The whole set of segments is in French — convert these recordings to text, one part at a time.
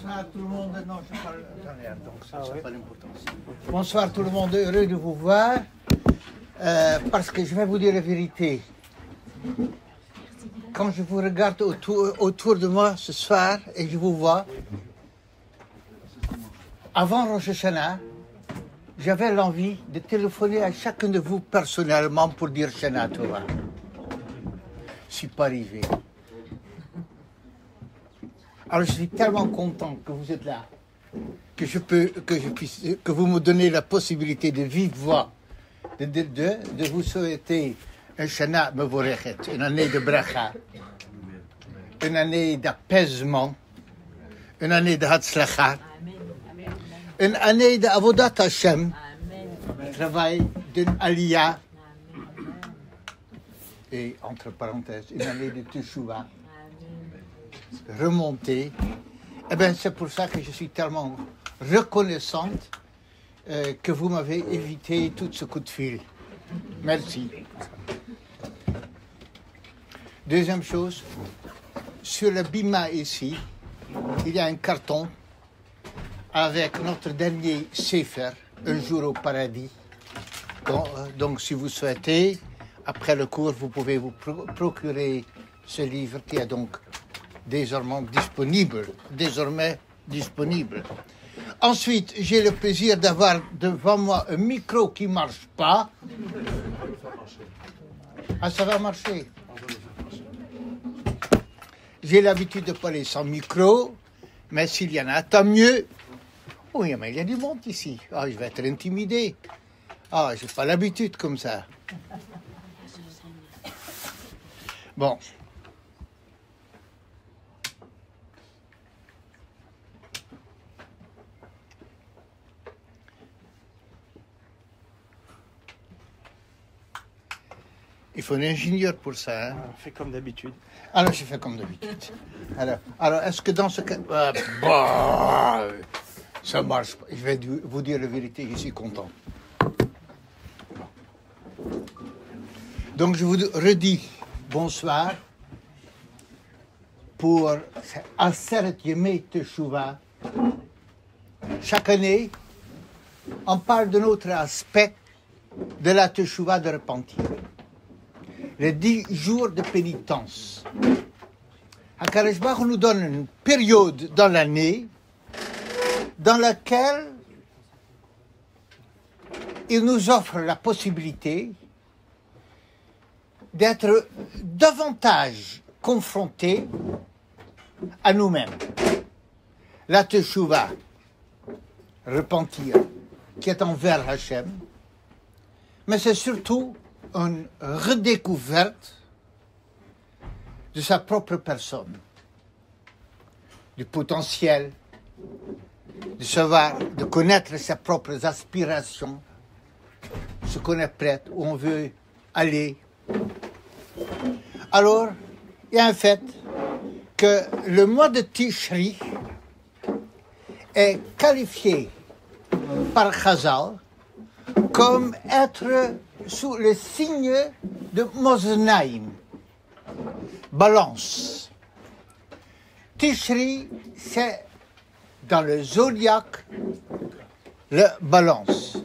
Bonsoir tout le monde. Non, je parle italien, donc ça n'a pas d'importance. Bonsoir tout le monde, heureux de vous voir. Parce que je vais vous dire la vérité. Quand je vous regarde autour de moi ce soir et je vous vois, avant Rosh Hashanah, j'avais l'envie de téléphoner à chacun de vous personnellement pour dire Shana Tova. Je ne suis pas arrivé. Alors je suis tellement content que vous êtes là, que vous me donnez la possibilité de vive voix, de vous souhaiter un Shana Mevorechet, une année de bracha, une année d'apaisement, une année de Hatzlacha, une année d'Avodat Hashem, travail d'une Aliyah, et entre parenthèses, une année de Teshuvah, remontée. Eh bien, c'est pour ça que je suis tellement reconnaissante que vous m'avez évité tout ce coup de fil. Merci. Deuxième chose, sur le bima ici, il y a un carton avec notre dernier Sefer, Un jour au paradis. Donc, si vous souhaitez, après le cours, vous pouvez vous procurer ce livre qui est donc désormais disponible. Ensuite, j'ai le plaisir d'avoir devant moi un micro qui ne marche pas. Ah, ça va marcher. J'ai l'habitude de parler sans micro, mais s'il y en a, tant mieux. Oui, mais il y a du monde ici. Ah, je vais être intimidé. Ah, je n'ai pas l'habitude comme ça. Bon. Il faut un ingénieur pour ça. Hein? On fait comme d'habitude. Alors, je fais comme d'habitude. Alors est-ce que dans ce cas... ça marche pas. Je vais vous dire la vérité, je suis content. Donc, je vous redis bonsoir pour Aseret Yemei Teshuvah. Chaque année, on parle d'un autre aspect de la Teshuvah de repentir. Les 10 jours de pénitence. HaKadosh Baruch Hu nous donne une période dans l'année dans laquelle il nous offre la possibilité d'être davantage confrontés à nous-mêmes. La Teshuvah, repentir, qui est envers Hachem, mais c'est surtout une redécouverte de sa propre personne, du potentiel, de savoir, de connaître ses propres aspirations, ce qu'on est prêt, où on veut aller. Alors, il y a un fait que le mois de Tishri est qualifié par Chazal comme être sous le signe de Moznaïm, balance. Tishri, c'est dans le zodiaque le balance.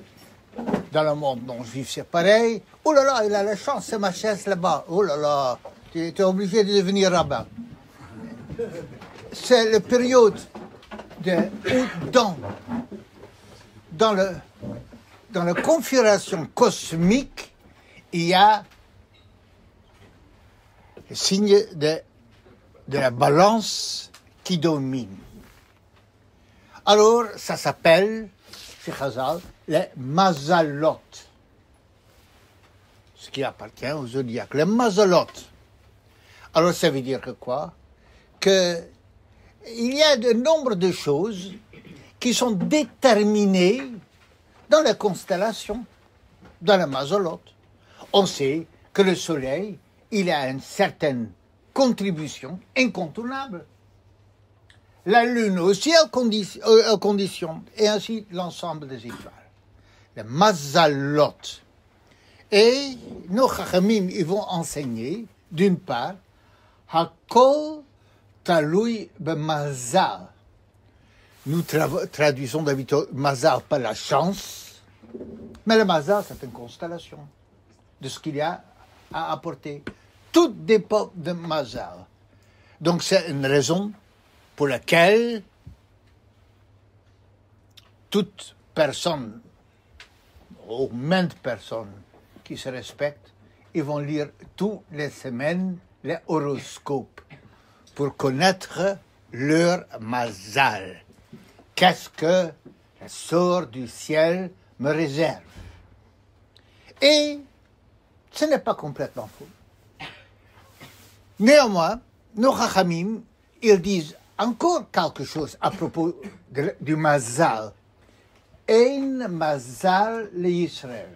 Dans le monde dont je vis, c'est pareil. Oh là là, il a la chance, c'est ma chaise là-bas. Oh là là, tu es obligé de devenir rabbin. C'est la période où dans la configuration cosmique, il y a le signe de la balance qui domine. Alors, ça s'appelle, chez Chazal, les mazalot, ce qui appartient au zodiaque, les mazalot. Alors, ça veut dire que quoi? Que il y a de nombre de choses qui sont déterminées dans les constellations, dans les mazalot. On sait que le soleil, il a une certaine contribution incontournable. La lune aussi a condition, et ainsi l'ensemble des étoiles. Les mazalot. Et nos chachamim, ils vont enseigner, d'une part, Hakol talui b'mazal. nous traduisons d'habitude Mazal par la chance, mais le Mazal, c'est une constellation de ce qu'il y a à apporter. Tout dépend de Mazal. Donc c'est une raison pour laquelle toute personne, ou maintes personnes qui se respectent, ils vont lire toutes les semaines les horoscopes pour connaître leur Mazal. Qu'est-ce que le sort du ciel me réserve? Et ce n'est pas complètement faux. Néanmoins, nos Chachamim, ils disent encore quelque chose à propos du Mazal. Ein Mazal l'Israël.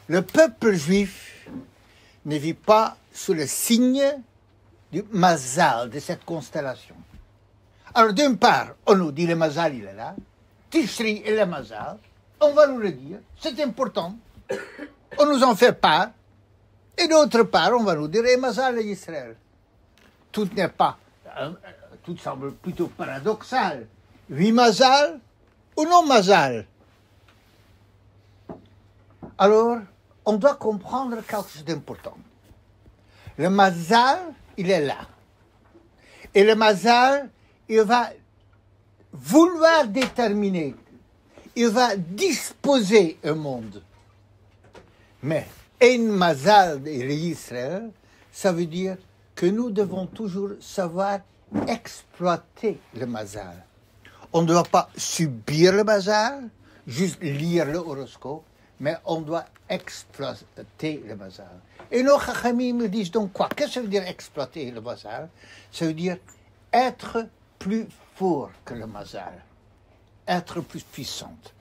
Le peuple juif ne vit pas sous le signe du Mazal, de cette constellation. Alors d'une part, on nous dit le Mazal, il est là. Tishri et le Mazal, on va nous le dire, c'est important. On nous en fait part. Et d'autre part, on va nous dire, Mazal et Israël. Tout n'est pas, tout semble plutôt paradoxal. Oui, Mazal ou non Mazal? Alors, on doit comprendre quelque chose d'important. Le Mazal, il est là. Et le Mazal, il va vouloir déterminer, il va disposer un monde. Mais Ein Mazal d'Israël, ça veut dire que nous devons toujours savoir exploiter le Mazal. On ne doit pas subir le Mazal, juste lire le horoscope, mais on doit exploiter le Mazal. Et nos Chachamim me disent donc quoi? Qu'est-ce que ça veut dire exploiter le Mazal? Ça veut dire être plus fort que le Mazal, être plus puissante.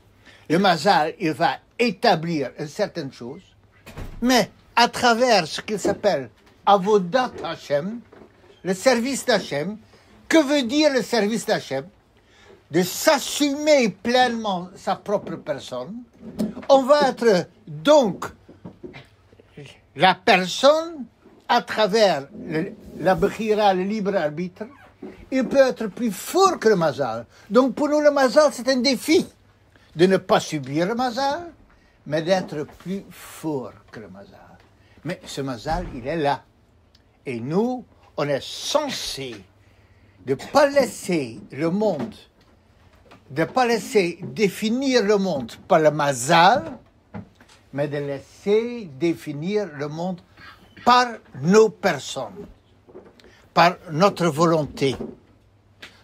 Le Mazal, il va établir une certaine chose, mais à travers ce qu'il s'appelle Avodat Hashem, le service d'Hachem. Que veut dire le service d'Hachem? De s'assumer pleinement sa propre personne. On va être donc la personne à travers la Bechira, le libre arbitre. Il peut être plus fort que le Mazal. Donc pour nous, le Mazal, c'est un défi de ne pas subir le Mazal, mais d'être plus fort que le Mazal. Mais ce Mazal, il est là. Et nous, on est censé de ne pas laisser le monde, de ne pas laisser définir le monde par le Mazal, mais de laisser définir le monde par nos personnes, par notre volonté,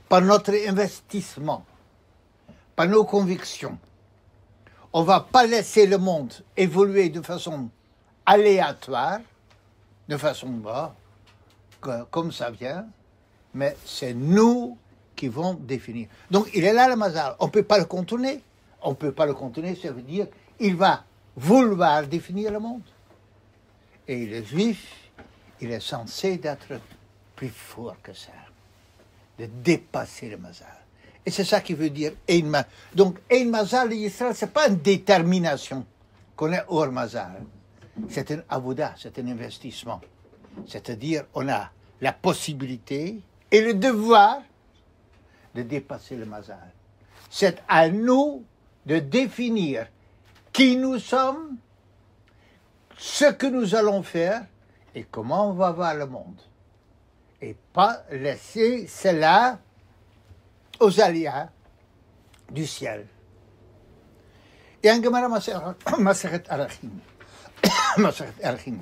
par notre investissement, par nos convictions. On ne va pas laisser le monde évoluer de façon aléatoire, de façon comme ça vient, mais c'est nous qui vont définir. Donc il est là le Mazal, on ne peut pas le contourner. On ne peut pas le contourner, ça veut dire qu'il va vouloir définir le monde. Et le juif, il est censé d'être plus fort que ça, de dépasser le Mazal. Et c'est ça qui veut dire Ein Mazal. Donc Ein Mazal d'Israël, ce n'est pas une détermination qu'on est hors Mazal. C'est un avoda, c'est un investissement. C'est-à-dire, on a la possibilité et le devoir de dépasser le Mazal. C'est à nous de définir qui nous sommes, ce que nous allons faire et comment on va voir le monde. Et pas laisser cela aux aléas du ciel. Et en Gemara Masechet Arachim, Masechet Arachim,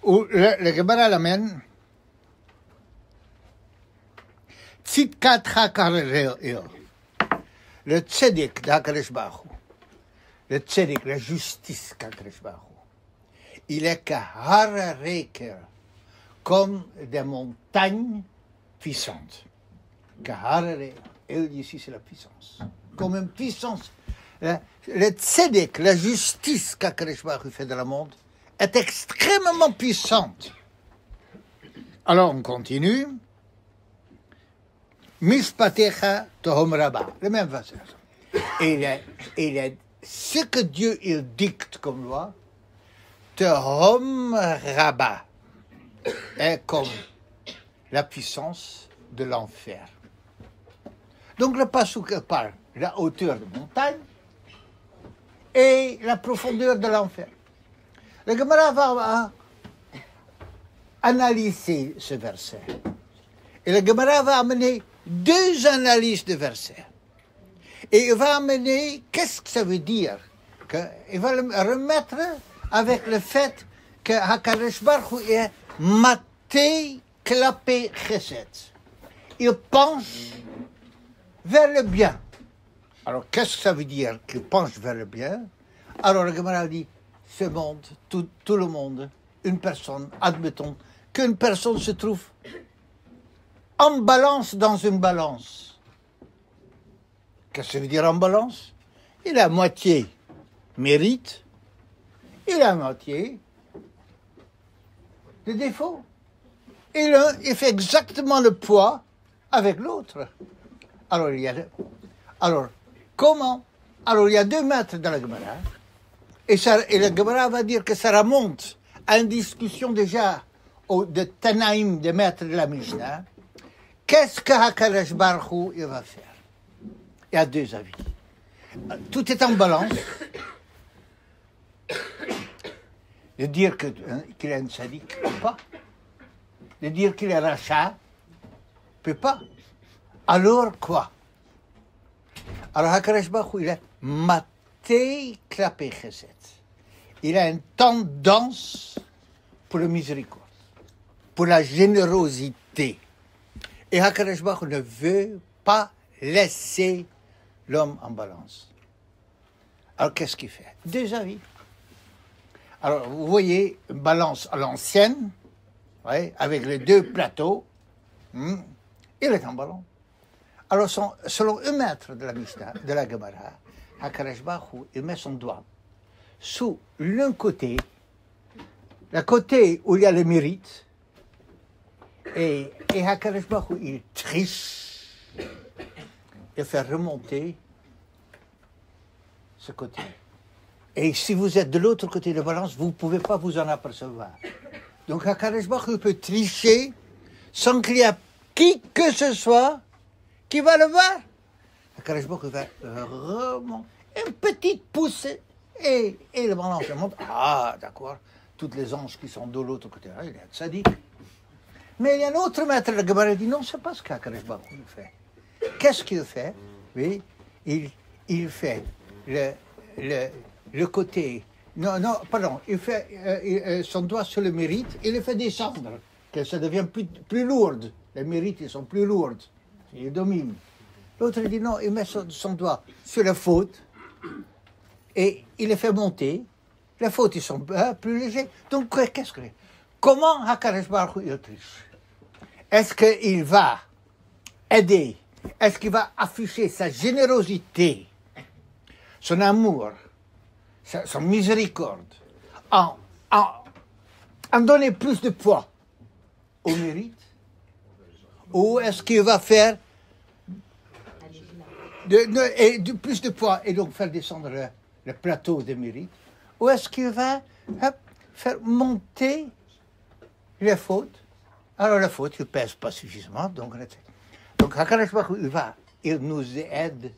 où le Gemara l'amène Tzidkat HaKarel, le tzedek d'Akadosh Baruch Hu, le tzedek, la justice d'Akadosh Baruch Hu, il est kahar reker, comme des montagnes puissantes. Kahar reker, et ici c'est la puissance, comme une puissance. Le tzedek, la justice qu'Akadosh Baruch Hu fait dans le monde, est extrêmement puissante. Alors on continue. Mispatecha tohom rabba, le même verset. Et ce que Dieu il dicte comme loi, tohom rabba, est comme la puissance de l'enfer. Donc le passouk parle de la hauteur de montagne et la profondeur de l'enfer. Le Gemara va analyser ce verset. Et le Gemara va amener deux analyses de versets. Et il va amener, qu'est-ce que ça veut dire? Il va le remettre avec le fait que HaKadosh Baruch Hu est maté klapé chesed. Il penche vers le bien. Alors, qu'est-ce que ça veut dire qu'il penche vers le bien? Alors, le Gemara dit, ce monde, tout le monde, une personne, admettons qu'une personne se trouve en balance dans une balance. Qu'est-ce que ça veut dire en balance? Il a moitié mérite, il a moitié de défaut. Et l'un, il fait exactement le poids avec l'autre. Alors, comment? Alors, il y a 2 mètres dans la Gemara. Et la Gemara va dire que ça remonte à une discussion déjà de Tanaïm, des maîtres de la Mishnah. Qu'est-ce que HaKadosh Baruch Hu il va faire? Il y a 2 avis. Tout est en balance. De dire qu'il est un sadique, ne peut pas. De dire qu'il est rachat, ne peut pas. Alors quoi? Alors HaKadosh Baruch Hu, il est maté klapé chesed. Il a une tendance pour la miséricorde, pour la générosité. Et HaKadosh Baruch Hu ne veut pas laisser l'homme en balance. Alors qu'est-ce qu'il fait? 2 avis. Alors vous voyez une balance à l'ancienne, ouais, avec les 2 plateaux, il est en balance. Alors selon un maître de la Mishnah, de la Gemara, HaKadosh Baruch Hu, il met son doigt sous l'un côté, le côté où il y a le mérite, et HaKadosh Baruch Hu, il triche et fait remonter ce côté. Et si vous êtes de l'autre côté de la balance, vous ne pouvez pas vous en apercevoir. Donc HaKadosh Baruch Hu peut tricher sans qu'il y ait qui que ce soit qui va le voir. HaKadosh Baruch Hu va remonter une petite poussée et le balance monte. Ah, d'accord, toutes les anges qui sont de l'autre côté, il est sadique. Mais il y a un autre maître, le Gemara dit non, c'est pas ce qu'HaKadosh Baruch Hu fait. Qu'est-ce qu'il fait? Oui, il fait le côté. Non, pardon, il fait son doigt sur le mérite, il le fait descendre, que ça devient plus lourde. Les mérites, ils sont plus lourds. Il domine. L'autre dit non, il met son doigt sur la faute et il les fait monter. Les fautes, ils sont plus légers. Donc, qu'est-ce que c'est? Comment HaKadosh Baruch Hu il triche? Est-ce qu'il va aider? Est-ce qu'il va afficher sa générosité, son amour, son miséricorde, en donner plus de poids au mérite? Ou est-ce qu'il va faire plus de poids et donc faire descendre le plateau de mérite? Ou est-ce qu'il va faire monter les fautes? Alors la faute, il ne pèse pas suffisamment. Donc HaKadosh Baruch Hu, il nous aide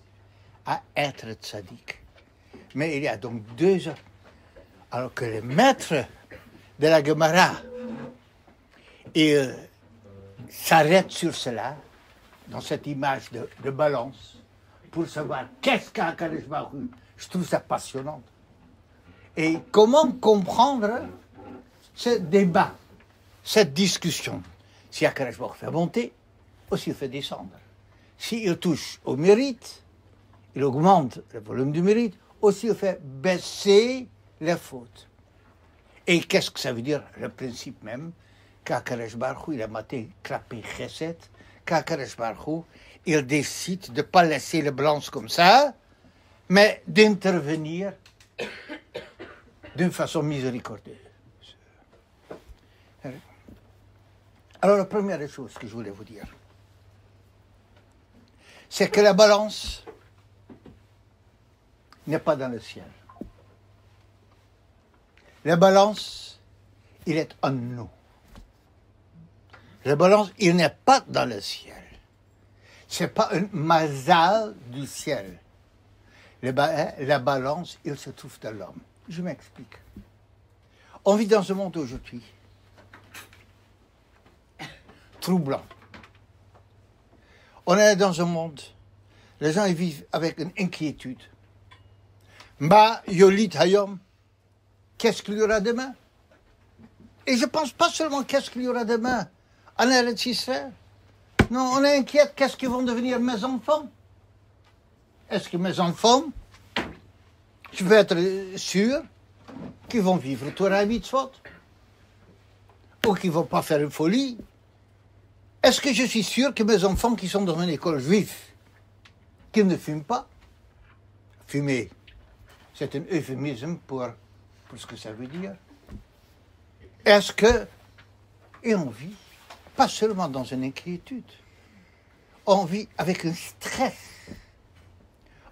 à être tzaddik. Mais il y a donc 2 ans. Alors que le maître de la Gemara, il s'arrête sur cela, dans cette image de balance, pour savoir qu'est-ce qu'HaKadosh Baruch Hu. Je trouve ça passionnant. Et comment comprendre ce débat, cette discussion? Si HaKadosh Baruch Hu fait monter, ou s'il fait descendre. S'il touche au mérite, il augmente le volume du mérite, ou s'il fait baisser les fautes. Et qu'est-ce que ça veut dire? Le principe même, qu'HaKadosh Baruch Hu, il a maté klapé chesed, qu'HaKadosh Baruch Hu, il décide de ne pas laisser le balance comme ça, mais d'intervenir d'une façon miséricordieuse. Alors, la première chose que je voulais vous dire, c'est que la balance n'est pas dans le ciel. La balance, il est en nous. La balance, il n'est pas dans le ciel. Ce n'est pas un mazal du ciel. La balance, il se trouve dans l'homme. Je m'explique. On vit dans un monde aujourd'hui troublant. On est dans un monde, les gens ils vivent avec une inquiétude. Ma yolit hayom, qu'est-ce qu'il y aura demain? Et je ne pense pas seulement qu'est-ce qu'il y aura demain en Eretz Israël. Non, on est inquiète, qu'est-ce qu'ils vont devenir mes enfants? Est-ce que mes enfants, je veux être sûr qu'ils vont vivre Torah et Mitzvot? Ou qu'ils ne vont pas faire une folie? Est-ce que je suis sûr que mes enfants qui sont dans une école juive, qu'ils ne fument pas? Fumer, c'est un euphémisme pour ce que ça veut dire. Est-ce que, et on vit, pas seulement dans une inquiétude, on vit avec un stress.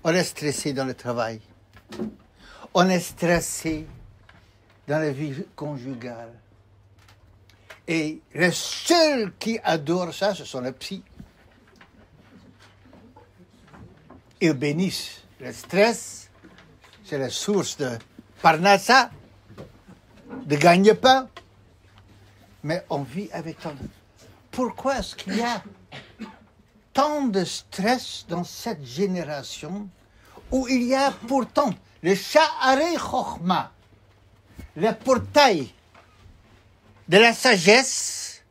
On est stressé dans le travail. On est stressé dans la vie conjugale. Et les seuls qui adorent ça, ce sont les psys. Ils bénissent le stress, c'est la source de parnassa, de gagne-pain. Mais on vit avec tant de... Pourquoi est-ce qu'il y a tant de stress dans cette génération où il y a pourtant le Sha'arei Chochma, le portail de la sagesse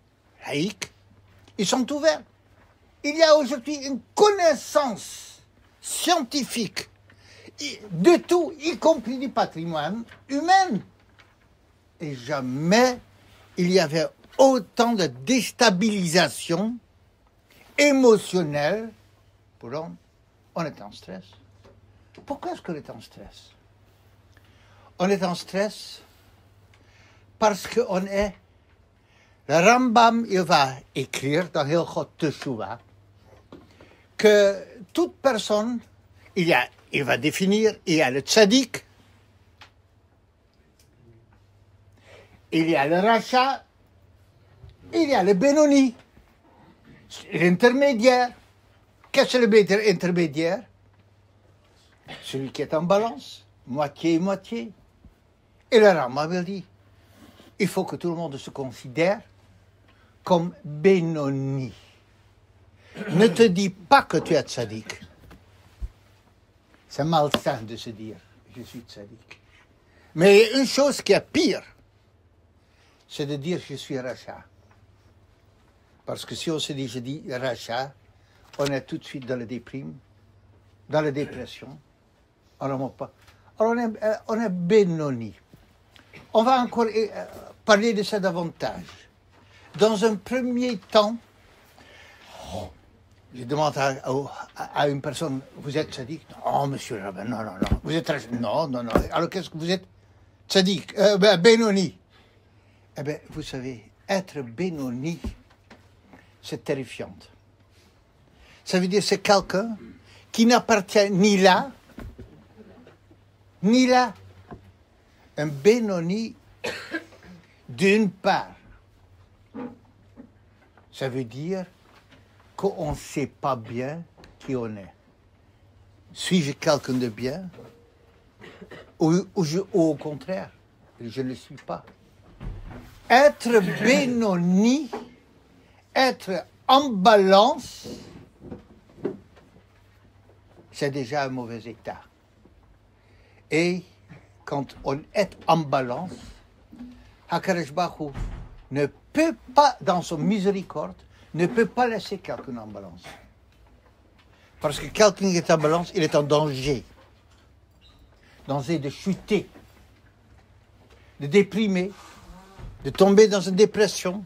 laïque, ils sont ouverts. Il y a aujourd'hui une connaissance scientifique de tout, y compris du patrimoine humain. Et jamais il y avait autant de déstabilisation émotionnelle. Pourtant, on est en stress. Pourquoi est-ce qu'on est en stress? On est en stress parce qu'on est... Le Rambam, il va écrire dans Hilchot Teshuvah que toute personne, il va définir, il y a le tzaddik, il y a le rachat, il y a le Benoni, l'intermédiaire. Qu'est-ce que le intermédiaire? Celui qui est en balance, moitié et moitié. Et le Rambam dit, il faut que tout le monde se considère comme Benoni. Ne te dis pas que tu es tzaddik. C'est malsain de se dire, je suis tzaddik. Mais il y a une chose qui est pire, c'est de dire je suis rachat. Parce que si on se dit je dis rachat, on est tout de suite dans la déprime, dans la dépression. On n'en pas. Alors on est Benoni. On va encore parler de ça davantage. Dans un premier temps, je demande à une personne, vous êtes tzaddik? Non, monsieur le rabbin, non. Vous êtes rachat? Non. Alors qu'est-ce que vous êtes? Tzaddik, Benoni. Eh bien, vous savez, être Benoni, c'est terrifiant. Ça veut dire c'est quelqu'un qui n'appartient ni là, ni là. Un Benoni, d'une part, ça veut dire qu'on ne sait pas bien qui on est. Suis-je quelqu'un de bien ou au contraire, je ne le suis pas. Être Benoni, être en balance, c'est déjà un mauvais état. Et quand on est en balance, HaKadosh Baruch Hu ne peut pas, dans son miséricorde, ne peut pas laisser quelqu'un en balance. Parce que quelqu'un qui est en balance, il est en danger. Danger de chuter, de déprimer, de tomber dans une dépression,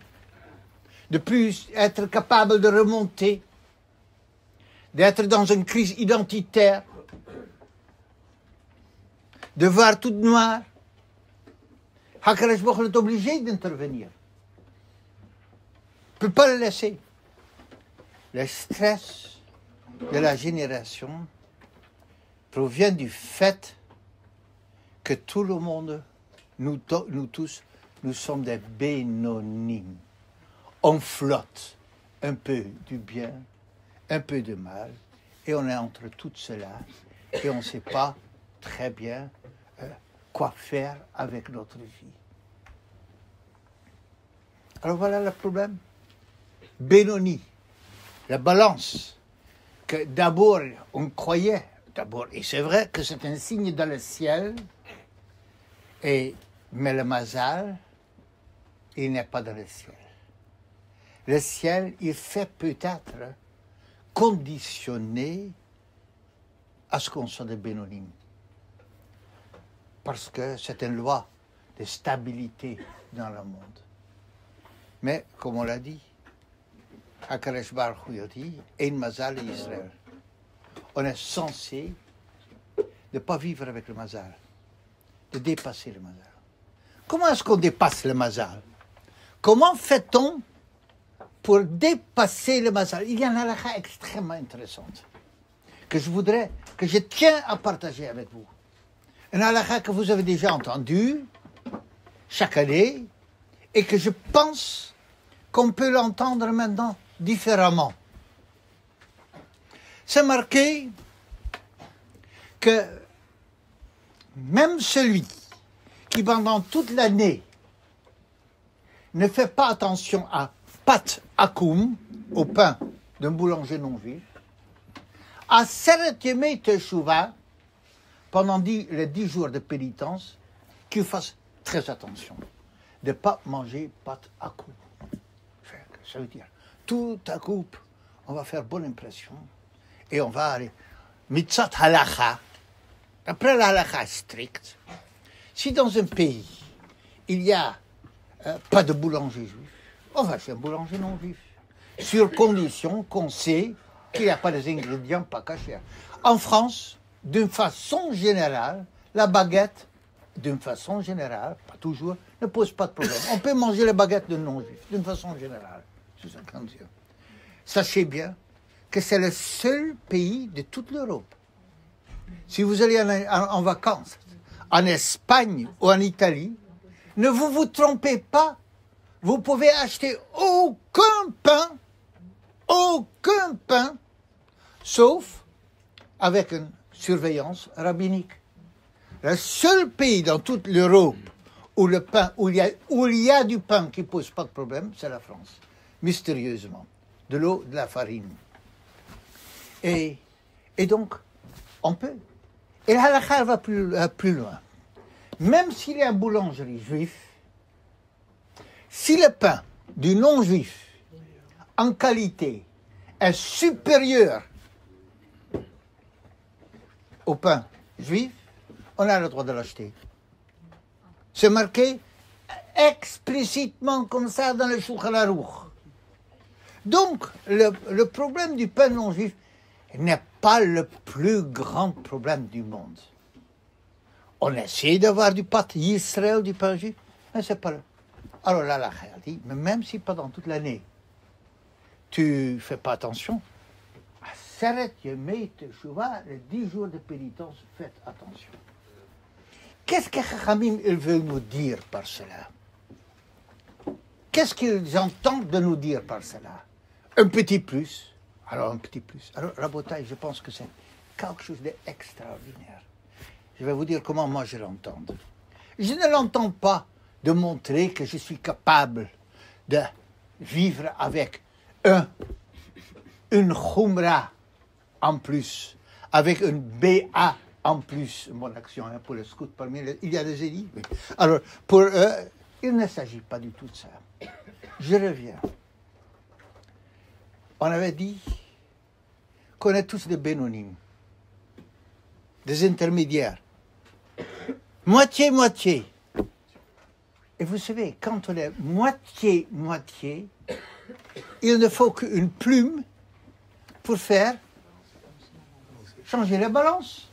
de plus être capable de remonter, d'être dans une crise identitaire, de voir tout noir. HaKadosh Baruch Hu est obligé d'intervenir. Il ne peut pas le laisser. Le stress de la génération provient du fait que tout le monde, nous tous, nous sommes des bénonymes. On flotte un peu du bien, un peu de mal, et on est entre tout cela, et on ne sait pas très bien quoi faire avec notre vie. Alors voilà le problème. Benoni, la balance, que d'abord on croyait, et c'est vrai que c'est un signe dans le ciel, mais le mazal, il n'est pas dans le ciel. Le ciel, il fait peut-être conditionné à ce qu'on soit des bénonymes. Parce que c'est une loi de stabilité dans le monde. Mais, comme on l'a dit, Hakadosh Baruch Hu dit, Ein Mazal Israël. On est censé ne pas vivre avec le mazal, de dépasser le mazal. Comment est-ce qu'on dépasse le mazal? Comment fait-on pour dépasser le mazal? Il y a une halakha extrêmement intéressante que je tiens à partager avec vous. Une halakha que vous avez déjà entendue chaque année et que je pense qu'on peut l'entendre maintenant différemment. C'est marqué que même celui qui pendant toute l'année ne fait pas attention à pat akoum, au pain d'un boulanger non juif, à Seret Yemei Teshuvah, pendant les 10 jours de pénitence, qu'il fasse très attention de ne pas manger pat akoum. Ça veut dire, tout à coup, on va faire bonne impression et on va aller. Mitzat halacha, après la halacha stricte, si dans un pays, il n'y a pas de boulanger juif, on va chez un boulanger non juif, sur condition qu'on sait qu'il n'y a pas des ingrédients pas cachés. En France, d'une façon générale, la baguette, d'une façon générale, pas toujours, ne pose pas de problème. On peut manger la baguette de non-juif, d'une façon générale. Sachez bien que c'est le seul pays de toute l'Europe. Si vous allez en vacances en Espagne ou en Italie, ne vous trompez pas, vous pouvez acheter aucun pain, sauf avec une surveillance rabbinique. Le seul pays dans toute l'Europe où il y a du pain qui ne pose pas de problème, c'est la France. Mystérieusement. De l'eau, de la farine. Et donc, on peut. Et la halakha va plus loin. Même s'il y a une boulangerie juif, si le pain du non-juif, en qualité, est supérieur au pain juif, on a le droit de l'acheter. C'est marqué explicitement comme ça dans le Shulchan Aruch. Donc, le problème du pain non-juif n'est pas le plus grand problème du monde. On essaie d'avoir du pâte Yisraël, du pain juif, mais c'est pas le... Alors là, la dit, mais même si pendant toute l'année, tu fais pas attention, à Seret Yemei Teshuvah, les 10 jours de pénitence, faites attention. Qu'est-ce que Chachamim veut nous dire par cela? Qu'est-ce qu'ils entendent de nous dire par cela? Un petit plus. Alors, un petit plus. Alors, Rabotai, je pense que c'est quelque chose d'extraordinaire. Je vais vous dire comment moi je l'entends. Je ne l'entends pas de montrer que je suis capable de vivre avec une khumra en plus, avec une BA en plus. Mon action pour le scout parmi les... Il y a des élits. Oui. Alors, pour eux, il ne s'agit pas du tout de ça. Je reviens. On avait dit qu'on est tous des bénonymes, des intermédiaires. Moitié-moitié. Et vous savez, quand on est moitié-moitié, il ne faut qu'une plume pour faire changer la balance.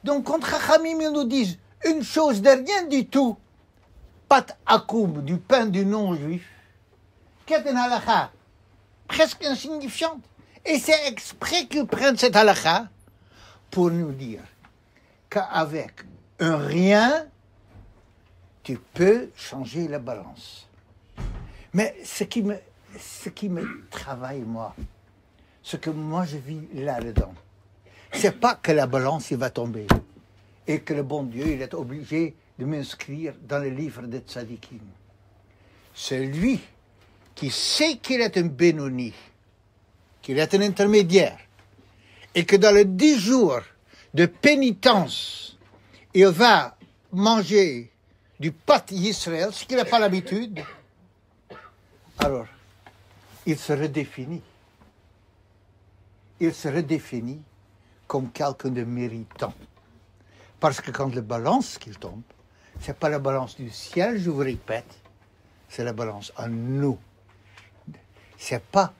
Donc, quand Chachamim nous disent une chose de rien du tout, pat akoum, du pain du non-juif, qui est une halakha presque insignifiante. Et c'est exprès qu'ils prennent cette halakha pour nous dire qu'avec un rien, tu peux changer la balance. Mais ce qui me travaille, moi, ce que moi je vis là-dedans. C'est pas que la balance il va tomber et que le bon Dieu il est obligé de m'inscrire dans le livre des tzadikim. C'est lui qui sait qu'il est un Benoni, qu'il est un intermédiaire, et que dans les 10 jours de pénitence, il va manger du pâte Israël, ce qu'il n'a pas l'habitude, alors il se redéfinit. Il se redéfinit comme quelqu'un de méritant. Parce que quand la balance qu'il tombe, ce n'est pas la balance du ciel, je vous répète, c'est la balance en nous. C'est pas,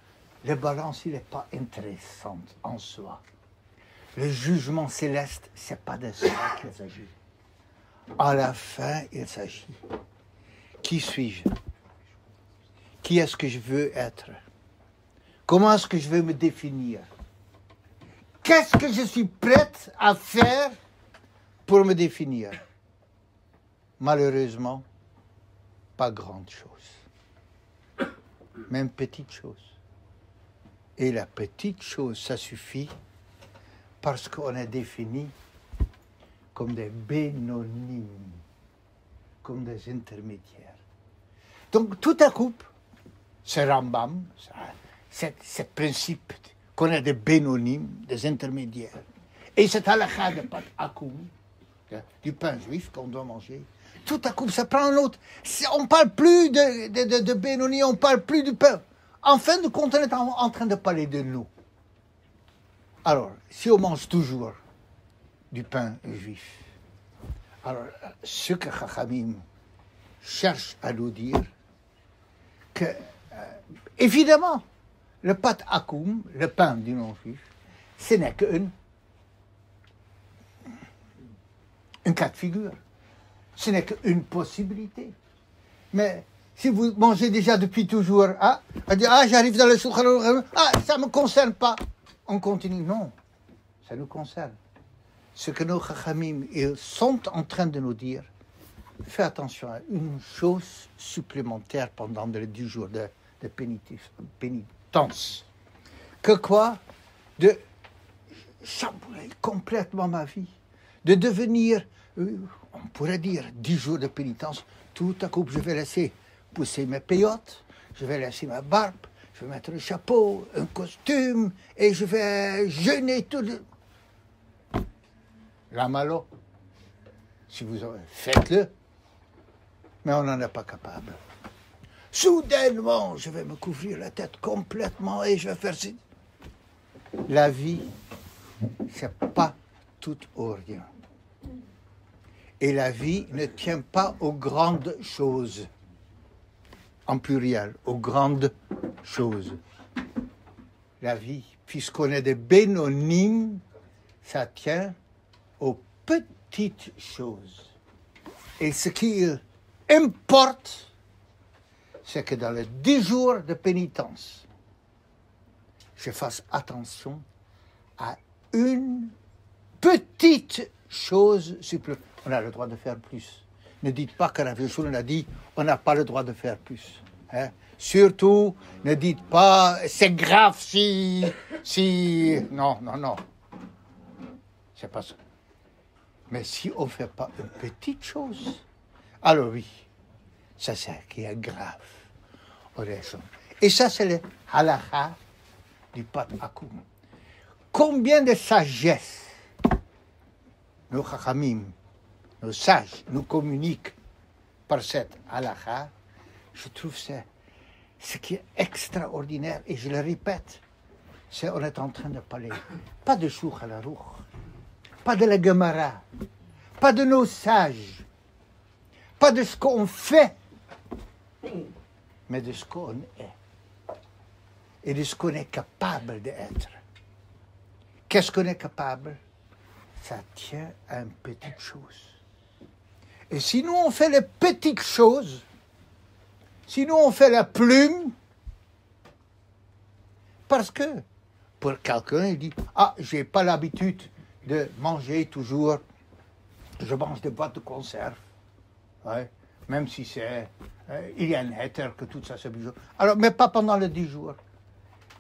la balance, il n'est pas intéressante en soi. Le jugement céleste, ce n'est pas de ça qu'il s'agit. À la fin, il s'agit. Qui suis-je? Qui est-ce que je veux être? Comment est-ce que je veux me définir? Qu'est-ce que je suis prête à faire pour me définir? Malheureusement, pas grande chose. Même petite chose. Et la petite chose, ça suffit parce qu'on est défini comme des bénonymes, comme des intermédiaires. Donc, tout à coup, ce Rambam, ce principe qu'on a des bénonymes, des intermédiaires, et cette halakha de pat akoum, du pain juif qu'on doit manger, tout à coup, ça prend un autre. On ne parle plus de bénonymes, on ne parle plus du pain. En fin de compte, on est en train de parler de nous. Alors, si on mange toujours du pain juif, alors ce que Chachamim cherche à nous dire, que, évidemment, le pat akoum, le pain du non-juif, ce n'est qu'un cas de figure. Ce n'est qu'une possibilité. Mais si vous mangez déjà depuis toujours, j'arrive dans le Shulchan Aruch, ça ne me concerne pas. On continue. Non, ça nous concerne. Ce que nos Chachamim ils sont en train de nous dire, fais attention à une chose supplémentaire pendant les 10 jours de pénitence. Que quoi? De chambouler complètement ma vie. De devenir, on pourrait dire, 10 jours de pénitence. Tout à coup, je vais laisser pousser mes péotes, je vais laisser ma barbe, je vais mettre un chapeau, un costume, et je vais jeûner tout le... La malo, si vous faites-le, mais on n'en est pas capable. Soudainement, je vais me couvrir la tête complètement et je vais faire ci. La vie, c'est pas tout ou rien. Et la vie ne tient pas aux grandes choses. En pluriel, aux grandes choses. La vie, puisqu'on est des bénonymes, ça tient aux petites choses. Et ce qui importe, c'est que dans les 10 jours de pénitence, je fasse attention à une petite chose supplémentaire. On a le droit de faire plus. Ne dites pas que Rav Yeshua a dit on n'a pas le droit de faire plus. Hein? Surtout, ne dites pas c'est grave si... Non. C'est pas ça. Mais si on ne fait pas une petite chose, alors oui, ça c'est qui est grave. Et ça c'est le halakha du pat akoum. Combien de sagesse nos chachamim, nos sages, nous communiquent par cette halakha, je trouve c'est ce qui est extraordinaire, et je le répète, c'est on est en train de parler, pas de Shulchan Aruch, pas de la Gemara, pas de nos sages, pas de ce qu'on fait, mais de ce qu'on est, et de ce qu'on est capable d'être. Qu'est-ce qu'on est capable? Ça tient à une petite chose. Et si nous on fait les petites choses, si nous on fait la plume, parce que pour quelqu'un il dit j'ai pas l'habitude de manger toujours, je mange des boîtes de conserve, ouais, même si c'est il y a un éther que tout ça c'est bizarre. Alors mais pas pendant les 10 jours.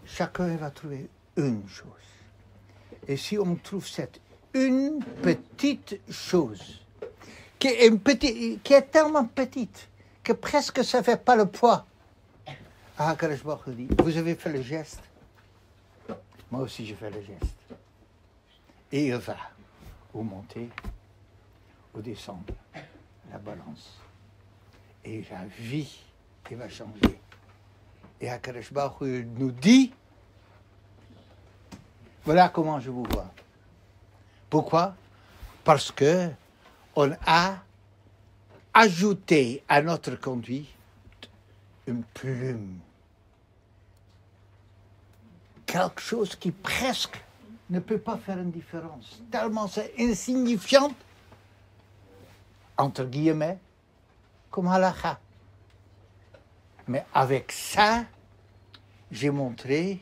Chacun va trouver une chose. Et si on trouve cette une petite chose, qui est tellement petite, que presque ça ne fait pas le poids, Akadosh Baruch Hu dit, vous avez fait le geste, moi aussi je fais le geste. Et il va ou monter ou descendre la balance. Et la vie qui va changer. Et Akadosh Baruch Hu nous dit, voilà comment je vous vois. Pourquoi? Parce que on a ajouté à notre conduite une plume. Quelque chose qui presque ne peut pas faire une différence. Tellement c'est insignifiant, entre guillemets, comme halakha. Mais avec ça, j'ai montré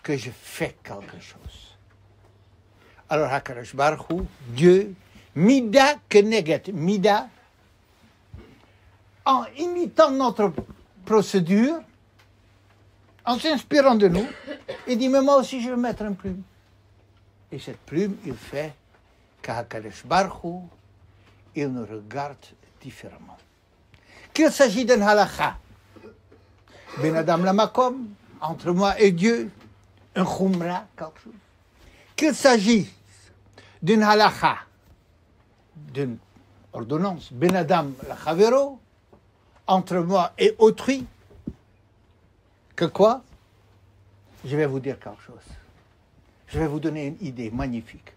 que je fais quelque chose. Alors, Hakadosh Baruch Hu, Dieu, Mida Keneget, Mida, en imitant notre procédure, en s'inspirant de nous, il dit, mais moi aussi je vais mettre une plume. Et cette plume, il fait qu'Hakadosh Baruch Hu, il nous regarde différemment. Qu'il s'agit d'un halakha, Ben Adam Lamakom, entre moi et Dieu, un khumra, quelque chose. Qu'il s'agisse d'une halakha, d'une ordonnance, Ben Adam Lachavero, entre moi et autrui, que quoi? Je vais vous dire quelque chose. Je vais vous donner une idée magnifique.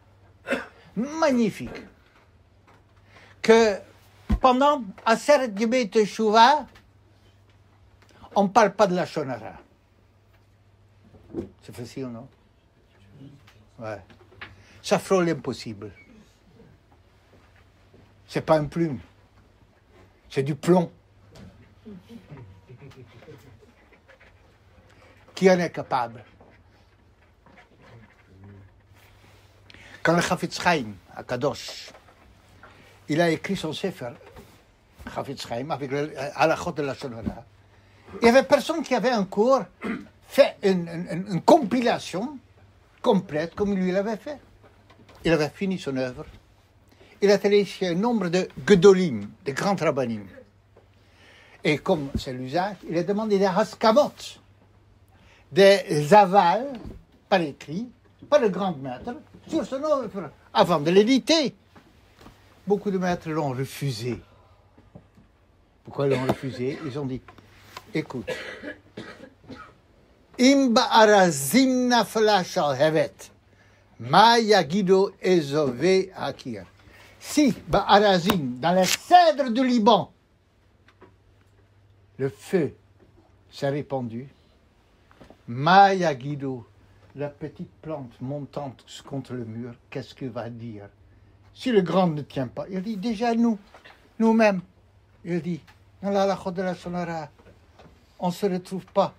Magnifique. Que pendant Aseret Yemei Teshuvah, on ne parle pas de la shonara. C'est facile, non? Ouais. Ça frôle l'impossible. C'est pas une plume. C'est du plomb. Qui en est capable? Quand le Chafetz Chaim, à Kadosh, il a écrit son Sefer, Chafetz Chaim, avec le halachot de la shonara, il n'y avait personne qui avait encore fait une compilation complète comme lui l'avait fait. Il avait fini son œuvre. Il a téléchargé un nombre de gedolim, de grands rabbanim. Et comme c'est l'usage, il a demandé des haskamot, des avals, par écrit, par le grand maître, sur son œuvre, avant de l'éditer. Beaucoup de maîtres l'ont refusé. Pourquoi ils l'ont refusé? Ils ont dit, écoute, Imba arazim nafla shal hevet, ma yagido ezove hakir. Si, ba'arazim, dans les cèdres du Liban, le feu s'est répandu, ma yagido, la petite plante montante contre le mur, qu'est-ce qu'il va dire? Si le grand ne tient pas, il dit déjà nous-mêmes, il dit, dans la halakha de la shonara, on ne se retrouve pas.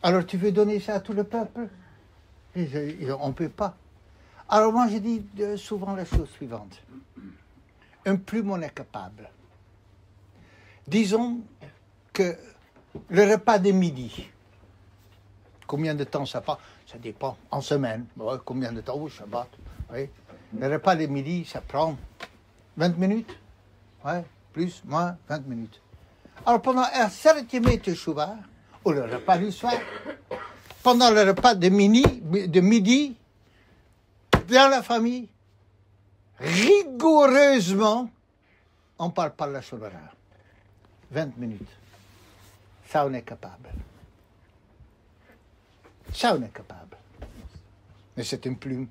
Alors tu veux donner ça à tout le peuple? On ne peut pas. Alors moi je dis souvent la chose suivante. Un plume on est capable. Disons que le repas de midi, combien de temps ça prend? Ça dépend, en semaine. Ouais, combien de temps? Au Shabbat. Oui. Le repas de midi, ça prend 20 minutes. Ouais, plus, moins, 20 minutes. Alors pendant un certain Teshuvah, ou le repas du soir, pendant le repas de midi, dans la famille, rigoureusement, on ne parle pas de la shonara. 20 minutes. Ça, on est capable. Ça, on est capable. Mais c'est une plume.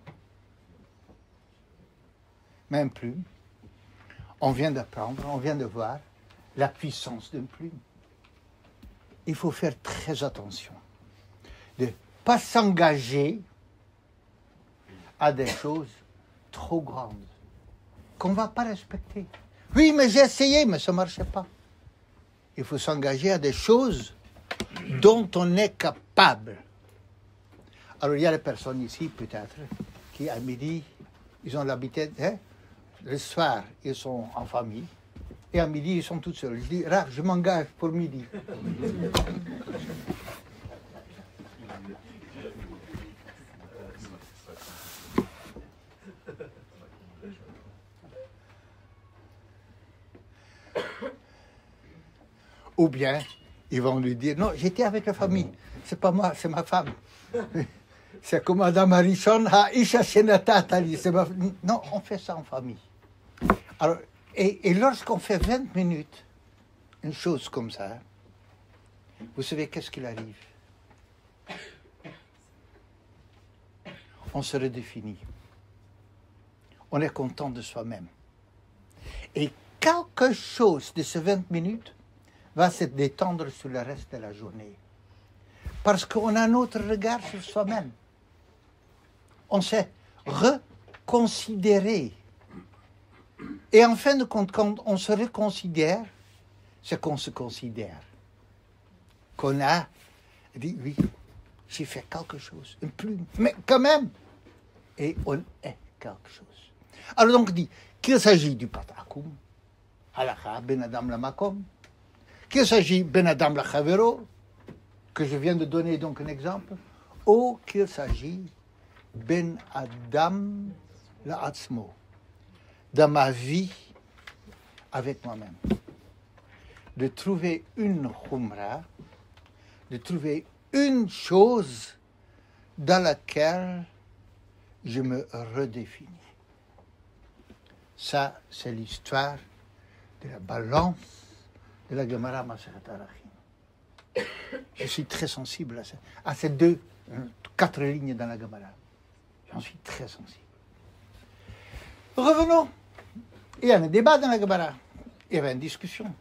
Mais une plume, on vient d'apprendre, on vient de voir la puissance d'une plume. Il faut faire très attention de ne pas s'engager à des choses trop grandes qu'on ne va pas respecter. Oui, mais j'ai essayé, mais ça ne marchait pas. Il faut s'engager à des choses dont on est capable. Alors, il y a des personnes ici, peut-être, qui, à midi, ils ont l'habitude, le soir, ils sont en famille, et à midi, ils sont tous seuls. Je dis, je m'engage pour midi. Ou bien, ils vont lui dire, non, j'étais avec la famille. C'est pas moi, c'est ma femme. C'est comme Adam Harishon, Isha Shenata Tali. Non, on fait ça en famille. Alors, et lorsqu'on fait 20 minutes, une chose comme ça, vous savez qu'est-ce qu'il arrive? On se redéfinit. On est content de soi-même. Et quelque chose de ces 20 minutes va se détendre sur le reste de la journée. Parce qu'on a un autre regard sur soi-même. On s'est reconsidéré. Et en fin de compte, quand on se reconsidère, c'est qu'on se considère. Qu'on a dit, oui, j'ai fait quelque chose, une plume, mais quand même. Et on est quelque chose. Alors donc, dit qu'il s'agit du patakoum, halakha ben adam la makom, qu'il s'agit ben adam la chavero, que je viens de donner donc un exemple, ou qu'il s'agit ben adam la atzmo, dans ma vie avec moi-même. De trouver une khumra, de trouver une chose dans laquelle je me redéfinis. Ça, c'est l'histoire de la balance de la Gemara Masechet Arachim. Je suis très sensible à ces 4 lignes dans la Gemara. J'en suis très sensible. Revenons. Il y a un débat dans la Gemara. Il y avait une discussion.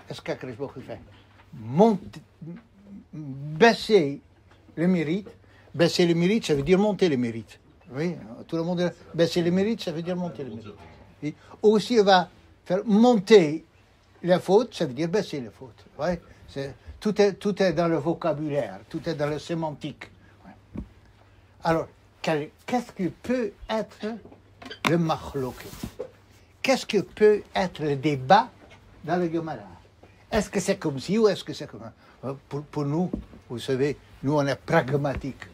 Est-ce qu'Akadosh Baruch Hu fait baisser le mérite? Baisser le mérite, ça veut dire monter le mérite. Oui, tout le monde dit baisser le mérite, ça veut dire monter le mérite. Oui. Aussi, il va faire monter la faute, ça veut dire baisser la faute. Oui. Tout est dans le vocabulaire, tout est dans le sémantique. Oui. Alors, qu'est-ce que peut être le machloket? Qu'est-ce que peut être le débat dans le Gemara? Est-ce que c'est comme ci ou est-ce que c'est comme ça? Pour nous, vous savez, nous on est pragmatiques.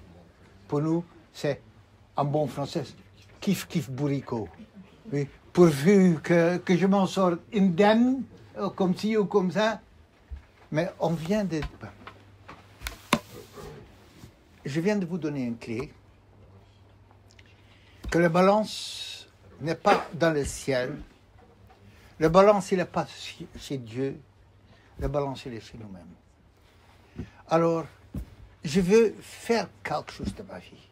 Pour nous, c'est en bon français, kiff kiff bourricot. Oui, pourvu que je m'en sorte indemne, comme ci ou comme ça. Mais on vient de... Je viens de vous donner une clé. Que la balance n'est pas dans le ciel. La balance, il n'est pas chez Dieu. La balance, il est chez nous-mêmes. Alors, je veux faire quelque chose de ma vie.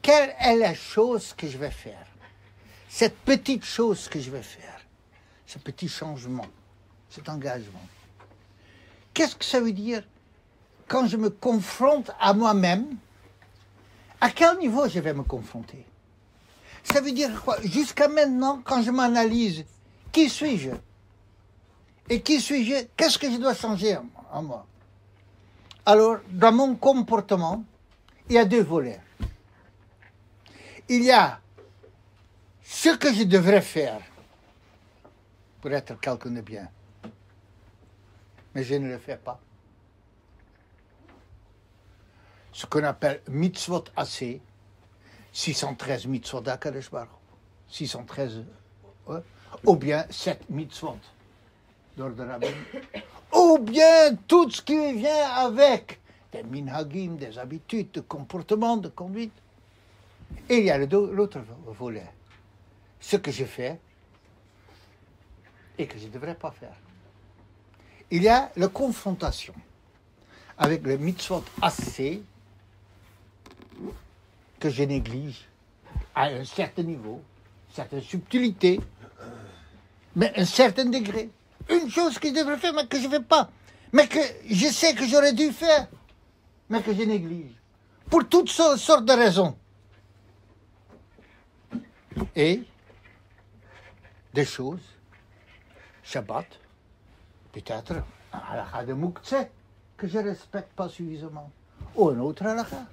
Quelle est la chose que je vais faire? Cette petite chose que je vais faire. Ce petit changement. Cet engagement. Qu'est-ce que ça veut dire quand je me confronte à moi-même? À quel niveau je vais me confronter? Ça veut dire quoi? Jusqu'à maintenant, quand je m'analyse, qui suis-je? Et qui suis-je? Qu'est-ce que je dois changer en moi? Alors, dans mon comportement, il y a 2 volets. Il y a ce que je devrais faire pour être quelqu'un de bien. Mais je ne le fais pas. Ce qu'on appelle mitzvot assez, 613 mitzvot d'Akadosh Baruch Hu, 613, ouais, ou bien 7 mitzvot d'ordre rabbinique, ou bien tout ce qui vient avec des minhagim, des habitudes, de comportement, de conduite. Et il y a l'autre volet, ce que je fais et que je ne devrais pas faire. Il y a la confrontation avec le mitzvot assez que je néglige à un certain niveau, une certaine subtilité, mais un certain degré. Une chose que je devrais faire, mais que je ne fais pas. Mais que je sais que j'aurais dû faire, mais que je néglige. Pour toutes sortes de raisons. Et des choses, Shabbat, peut-être un halakha de Moukhtse que je ne respecte pas suffisamment, ou un autre halakha.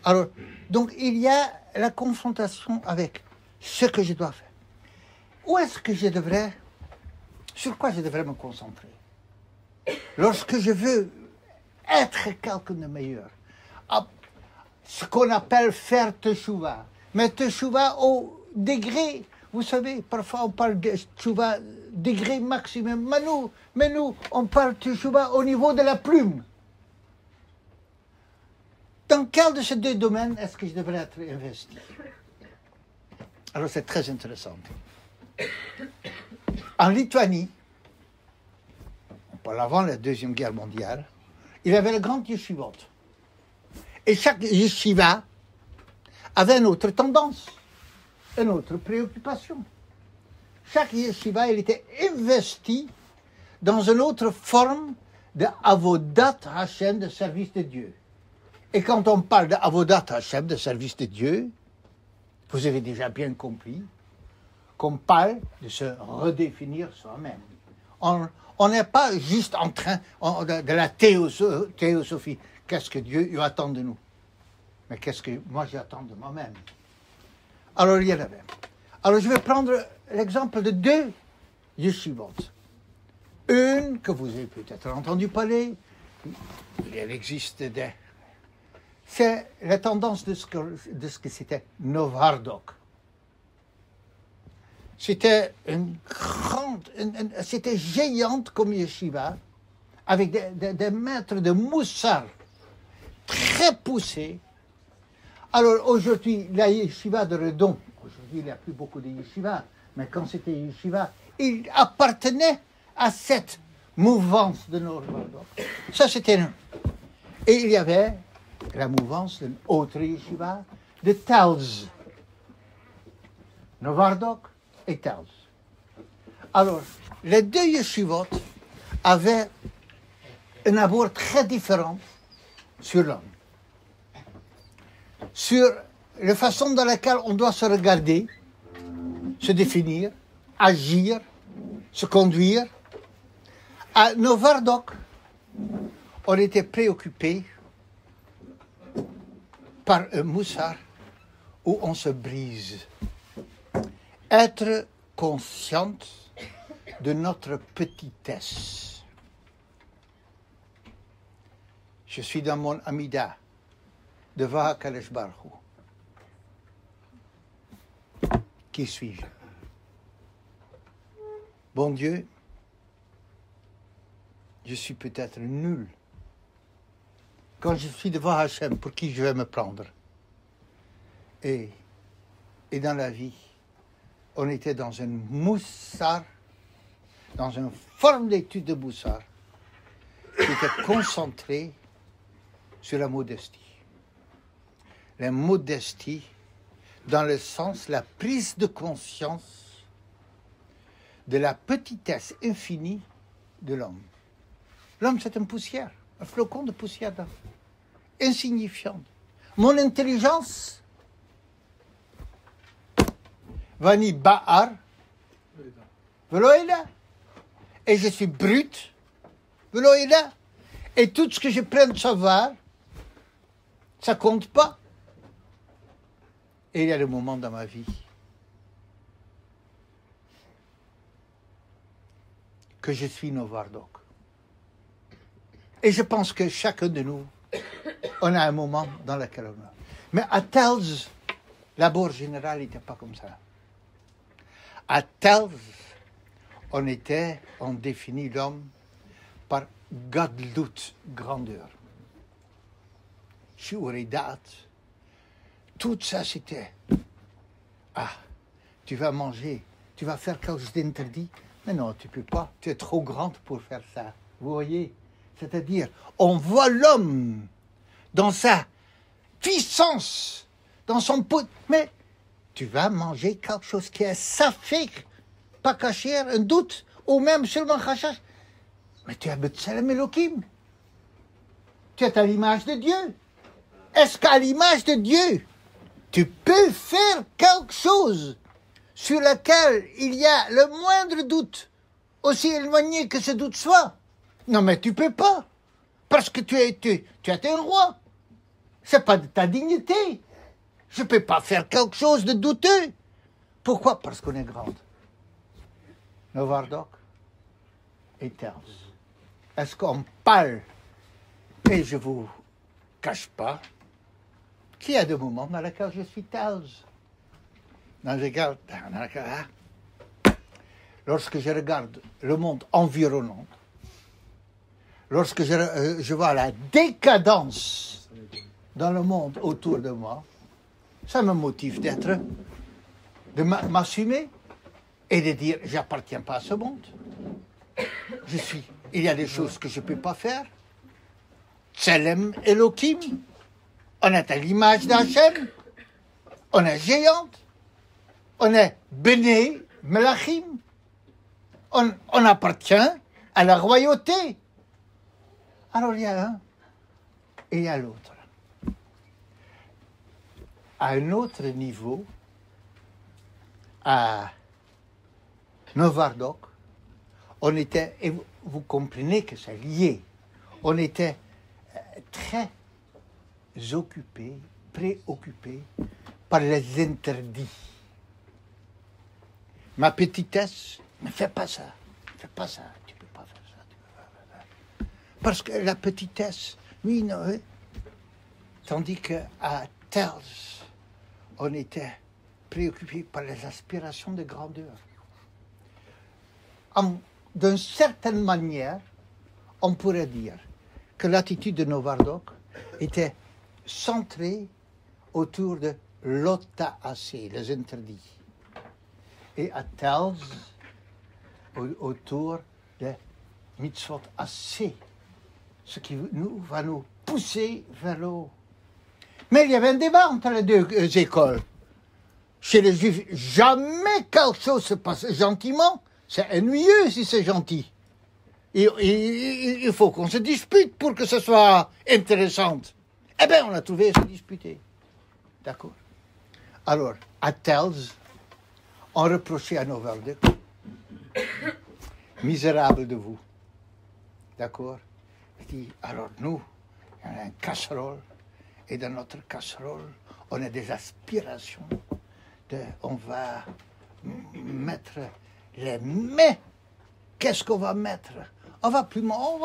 Alors, donc il y a la confrontation avec ce que je dois faire. Où est-ce que je devrais, sur quoi je devrais me concentrer? Lorsque je veux être quelqu'un de meilleur, ce qu'on appelle faire teshuva, mais teshuva au degré Vous savez, parfois on parle de tchouva degré maximum. Mais nous, on parle de tchouva au niveau de la plume. Dans quel de ces deux domaines est-ce que je devrais être investi? Alors c'est très intéressant. En Lituanie, on parle avant la Deuxième Guerre mondiale, il y avait le grand yeshivot. Et chaque yeshiva avait une autre tendance, une autre préoccupation. Chaque yeshiva, il était investi dans une autre forme de avodat Hashem, de service de Dieu. Et quand on parle de avodat Hashem, de service de Dieu, vous avez déjà bien compris qu'on parle de se redéfinir soi-même. On n'est pas juste en train de la théosophie. Qu'est-ce que Dieu attend de nous? Mais qu'est-ce que moi j'attends de moi-même? Alors il y en avait. Alors je vais prendre l'exemple de deux yeshivot. Une que vous avez peut-être entendu parler, il existe des... C'est la tendance de ce que c'était Novardok. C'était une grande, c'était géante comme yeshiva, avec des maîtres de moussard très poussés. Alors aujourd'hui, la yeshiva de Redon, aujourd'hui il n'y a plus beaucoup de yeshiva, mais quand c'était yeshiva, il appartenait à cette mouvance de Novardok. Ça c'était un. Et il y avait la mouvance d'une autre yeshiva, de Telz. Novardok et Telz. Alors, les deux yeshivot avaient un abord très différent sur l'homme. Sur la façon dans laquelle on doit se regarder, se définir, agir, se conduire. À Novardok, on était préoccupé par un moussard où on se brise. Être consciente de notre petitesse. Je suis dans mon Amida, de Vaha Kadesh Baruch Hu. Qui suis-je? Bon Dieu, je suis peut-être nul. Quand je suis devant Hachem, pour qui je vais me prendre? Et dans la vie, on était dans une moussard, dans une forme d'étude de moussard, qui était concentrée sur la modestie. La modestie, dans le sens, la prise de conscience de la petitesse infinie de l'homme. L'homme, c'est une poussière, un flocon de poussière insignifiante. Mon intelligence, Vani Ba'ar, Veloïda, et je suis brute, Veloïda, et tout ce que je prends de savoir, ça compte pas. Et il y a des moments dans ma vie que je suis Novardok. Et je pense que chacun de nous, on a un moment dans lequel on a. Mais à Telz, l'abord général n'était pas comme ça. À Telz, on définit l'homme par Gadlut, grandeur. Shiuredat, tout ça c'était, tu vas manger, tu vas faire quelque chose d'interdit. Mais non, tu ne peux pas, tu es trop grande pour faire ça. Vous voyez? C'est-à-dire, on voit l'homme dans sa puissance, dans son pot. Mais tu vas manger quelque chose qui est safek, pas caché, un doute, ou même seulement chachash. Mais tu es B'Tselem Elohim. Tu es à l'image de Dieu. Est-ce qu'à l'image de Dieu, tu peux faire quelque chose sur lequel il y a le moindre doute, aussi éloigné que ce doute soit? Non, mais tu peux pas, parce que tu es un roi. C'est pas de ta dignité. Je peux pas faire quelque chose de douteux. Pourquoi? Parce qu'on est grande. Novardok et Telz. Est-ce qu'on parle? Et je vous cache pas qu'il y a des moments dans lesquels je suis Telz. Lorsque je regarde le monde environnant, lorsque je vois la décadence dans le monde autour de moi, ça me motive de m'assumer et de dire, j'appartiens pas à ce monde. Il y a des choses que je ne peux pas faire. Tselem Elohim, on est à l'image d'Hachem, on est géante, on est Béné Melachim, on appartient à la royauté. Alors il y a un et il y a l'autre. À un autre niveau, à Novardok, on était, et vous comprenez que c'est lié, on était très occupés, préoccupés par les interdits. Ma petitesse, ne fais pas ça, tu peux pas faire ça. Parce que la petitesse, oui, non, oui. Tandis qu'à Tels, on était préoccupés par les aspirations de grandeur. D'une certaine manière, on pourrait dire que l'attitude de Novardok était centrée autour de l'Ota-Assez, les interdits. Et à Tels, autour de Mitzvot Assez, ce qui va nous pousser vers le haut. Mais il y avait un débat entre les deux écoles. Chez les Juifs, jamais quelque chose se passe gentiment. C'est ennuyeux si c'est gentil. Il faut qu'on se dispute pour que ce soit intéressant. Eh bien, on a trouvé à se disputer. D'accord. Alors, à Tels, on reprochait à Novardok, misérable de vous. D'accord. Il dit, alors nous, il y a une casserole, et dans notre casserole, on a des aspirations. On va mettre les mets. Qu'est-ce qu'on va mettre? On va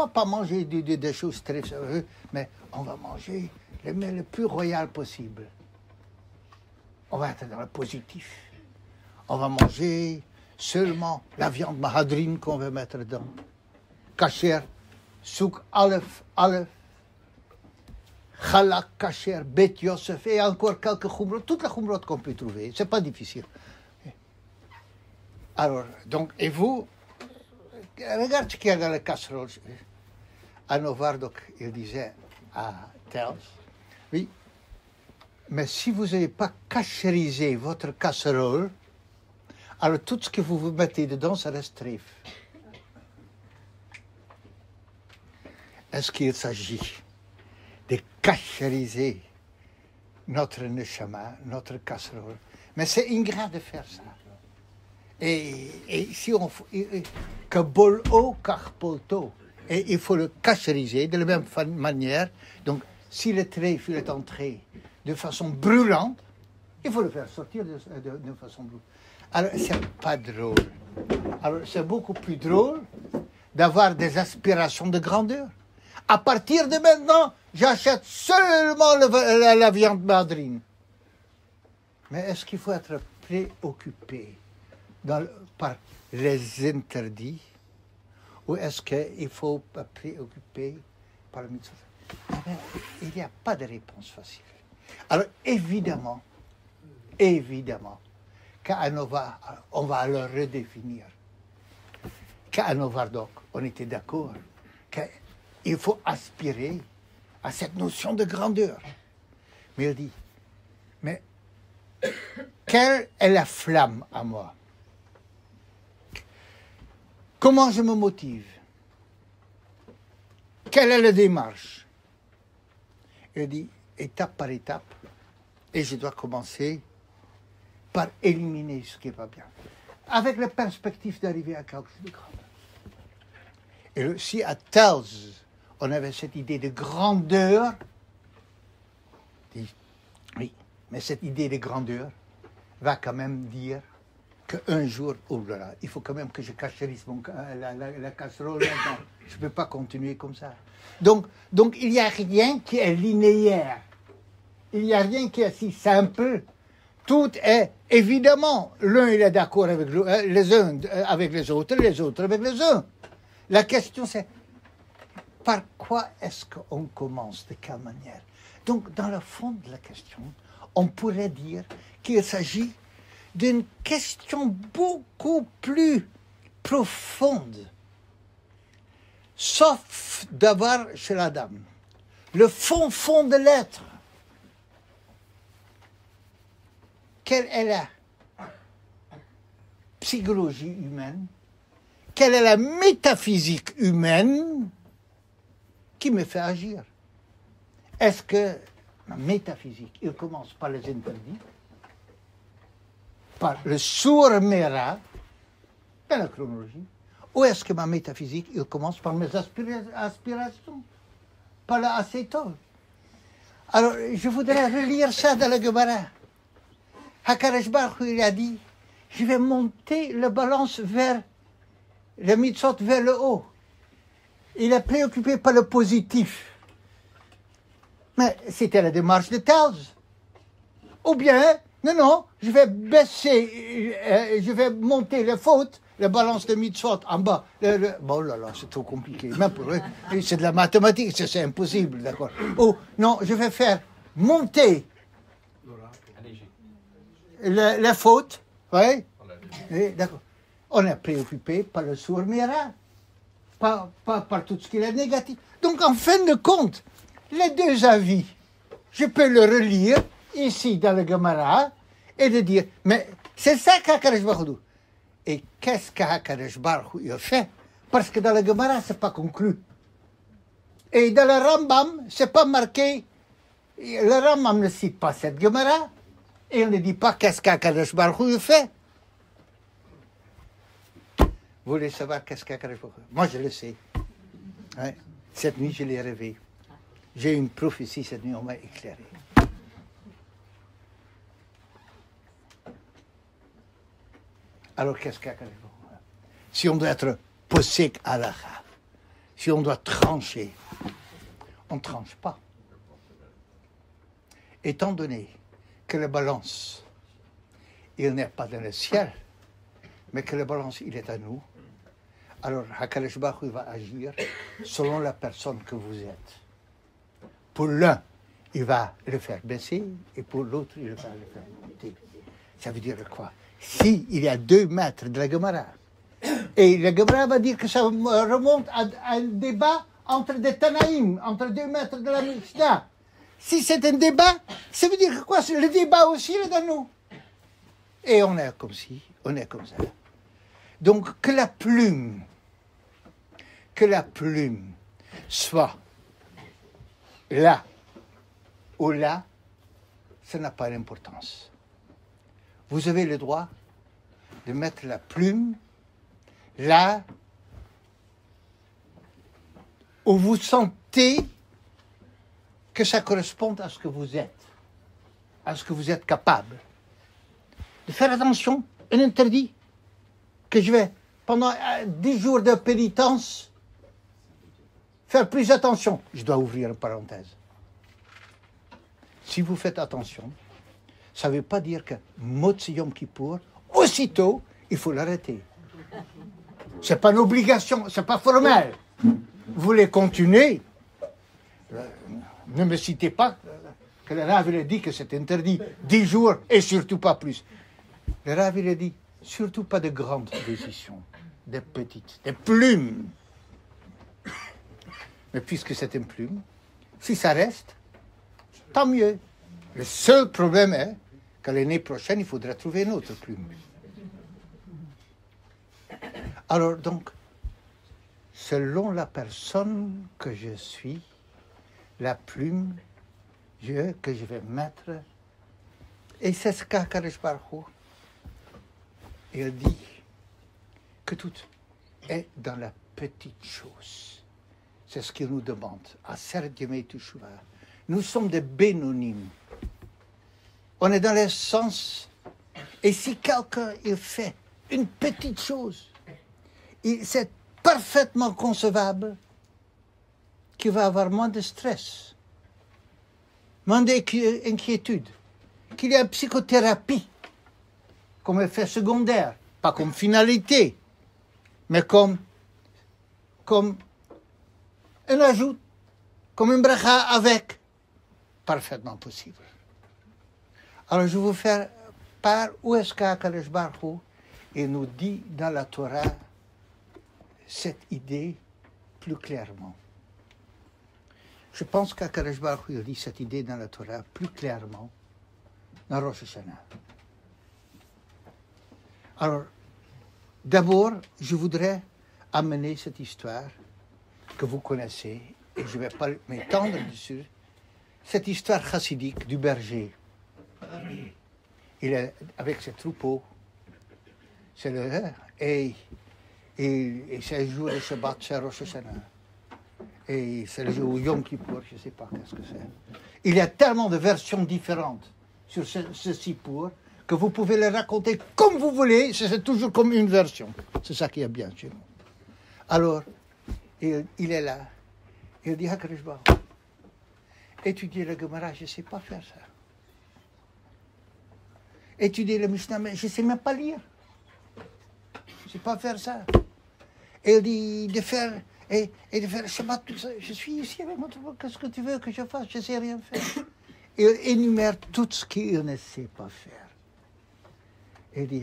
pas manger des choses très sérieuses, mais on va manger les mets le plus royal possible. On va être dans le positif. On va manger seulement la viande mahadrim qu'on veut mettre dedans. Kasher, souk alef, chalak, kasher, bet Yosef, et encore quelques khumrot, toutes les khumrot qu'on peut trouver. C'est pas difficile. Alors, donc, et vous, regarde ce qu'il y a dans la casserole. À Novardok, il disait à Tels, oui, mais si vous n'avez pas cachérisé votre casserole, alors tout ce que vous mettez dedans, ça reste trif. Est-ce qu'il s'agit de cachériser notre neshama, notre casserole? Mais c'est ingrat de faire ça. Et si on que bol-o, car polto, et il faut le cachériser de la même manière. Donc, si le trèfle est entré de façon brûlante, il faut le faire sortir de façon brûlante. Alors, c'est pas drôle. Alors, c'est beaucoup plus drôle d'avoir des aspirations de grandeur. À partir de maintenant, j'achète seulement la viande madrine. Mais est-ce qu'il faut être préoccupé par les interdits, ou est-ce qu'il faut être préoccupé par le mitzvah? Il n'y a pas de réponse facile. Alors, évidemment, qu'à Nova, on va le redéfinir. Qu'à Novardok, on était d'accord qu'il faut aspirer à cette notion de grandeur. Mais il dit, mais quelle est la flamme à moi? Comment je me motive? Quelle est la démarche? Il dit, étape par étape, et je dois commencer par éliminer ce qui n'est pas bien, avec la perspective d'arriver à quelque chose de grand. Et si à Tels, on avait cette idée de grandeur, oui, mais cette idée de grandeur va quand même dire qu'un jour, oh là là, il faut quand même que je cachérise la casserole maintenant. Je ne peux pas continuer comme ça. Donc il n'y a rien qui est linéaire. Il n'y a rien qui est si simple. tout est, évidemment, l'un il est d'accord avec les uns avec les autres avec les uns. La question c'est, par quoi est-ce qu'on commence, de quelle manière? Donc, dans le fond de la question, on pourrait dire qu'il s'agit d'une question beaucoup plus profonde, sauf d'avoir chez la dame le fond de l'être. Quelle est la psychologie humaine? Quelle est la métaphysique humaine qui me fait agir? Est-ce que ma métaphysique, il commence par les interdits, par le sourd-mera, dans la chronologie, ou est-ce que ma métaphysique, il commence par mes aspirations, par la acétone? Alors, je voudrais relire ça dans la Gemara. Hakadosh Baruch Hu, il a dit, je vais monter la balance vers le mitzvot, vers le haut. Il est préoccupé par le positif. Mais c'était la démarche de Tels. Ou bien, non, je vais baisser, je vais monter les fautes, la balance de mitzvot en bas. Bon, là, c'est trop compliqué. Même pour eux, c'est de la mathématique, c'est impossible, d'accord. Oh, non, je vais faire monter les fautes, oui, d'accord. On est préoccupé par le sourd-mera, par tout ce qui est négatif. Donc, en fin de compte, les deux avis, je peux le relire ici dans le Gemara et de dire, mais c'est ça qu'Hakadosh Baruch Hu. Et qu'est-ce qu'Hakadosh Baruch Hu fait? Parce que dans le Gemara, ce n'est pas conclu. Et dans le Rambam, ce n'est pas marqué. Le Rambam ne cite pas cette Gemara. Et on ne dit pas qu'est-ce qu'Hakadosh Baruch Hu fait. Vous voulez savoir qu'est-ce qu'Hakadosh Baruch Hu? Moi, je le sais. Ouais. Cette nuit, je l'ai rêvé. J'ai eu une prophétie cette nuit, on m'a éclairé. Alors, qu'est-ce qu'Hakadosh Baruch Hu? Si on doit être posek halakha, si on doit trancher, on ne tranche pas. Étant donné que la balance, il n'est pas dans le ciel, mais que la balance, il est à nous, alors Hakadosh Baruch Hu va agir selon la personne que vous êtes. Pour l'un, il va le faire baisser, et pour l'autre, il va le faire monter. Ça veut dire quoi? Si il y a 2 mètres de la Gemara, et la Gemara va dire que ça remonte à un débat entre des Tanaïm, entre 2 mètres de la Mishnah. Si c'est un débat, ça veut dire que quoi? Le débat aussi est dans nous. Et on est comme ci, on est comme ça. Donc que la plume soit là ou là, ça n'a pas d'importance. Vous avez le droit de mettre la plume là où vous sentez que ça correspond à ce que vous êtes, à ce que vous êtes capable. De faire attention, un interdit, que je vais, pendant 10 jours de pénitence, faire plus attention. Je dois ouvrir une parenthèse. Si vous faites attention, ça ne veut pas dire que Motzi Yom Kippour, aussitôt, il faut l'arrêter. Ce n'est pas une obligation, ce n'est pas formel. Vous voulez continuer, ne me citez pas que le Rav a dit que c'est interdit 10 jours et surtout pas plus. Le Rav a dit surtout pas de grandes décisions, des petites, des plumes. Mais puisque c'est une plume, si ça reste, tant mieux. Le seul problème est que l'année prochaine, il faudra trouver une autre plume. Alors donc, selon la personne que je suis, la plume que je vais mettre, et c'est ce qu'Hakadosh Baruch Hu, il dit que tout est dans la petite chose. C'est ce qu'il nous demande. Aser Yemei Teshuvah. Nous sommes des bénonymes. On est dans le sens, et si quelqu'un il fait une petite chose, c'est parfaitement concevable qu'il va avoir moins de stress, moins d'inquiétude. qu'il y a une psychothérapie comme effet secondaire, pas comme finalité, mais comme un ajout, comme un bracha avec, parfaitement possible. Alors je vais vous faire part où est-ce qu'Akadosh Baruch Hu, il nous dit dans la Torah cette idée plus clairement. Je pense qu'Akadosh Baruch Hu dit cette idée dans la Torah plus clairement dans Rosh Hashanah. Alors, d'abord, je voudrais amener cette histoire que vous connaissez, et je ne vais pas m'étendre dessus, cette histoire chassidique du berger. Il est avec ses troupeaux, c'est et c'est le jour de Shabbat, c'est Rosh Hashanah. Et c'est le jour Yom Kippour, je ne sais pas qu'est-ce que c'est. Il y a tellement de versions différentes sur ce Sippour que vous pouvez les raconter comme vous voulez, c'est toujours comme une version. C'est ça qui est bien chez nous. Alors, il est là. Il dit, Hakadosh Baruch Hu, étudier le Gemara, je ne sais pas faire ça. Étudier le Mishnah, mais je ne sais même pas lire. Je ne sais pas faire ça. Et il dit de faire, et de faire Shabbat, tout ça. Je suis ici avec mon troupeau, qu'est-ce que tu veux que je fasse? Je ne sais rien faire. Il énumère tout ce qu'il ne sait pas faire. Et il dit,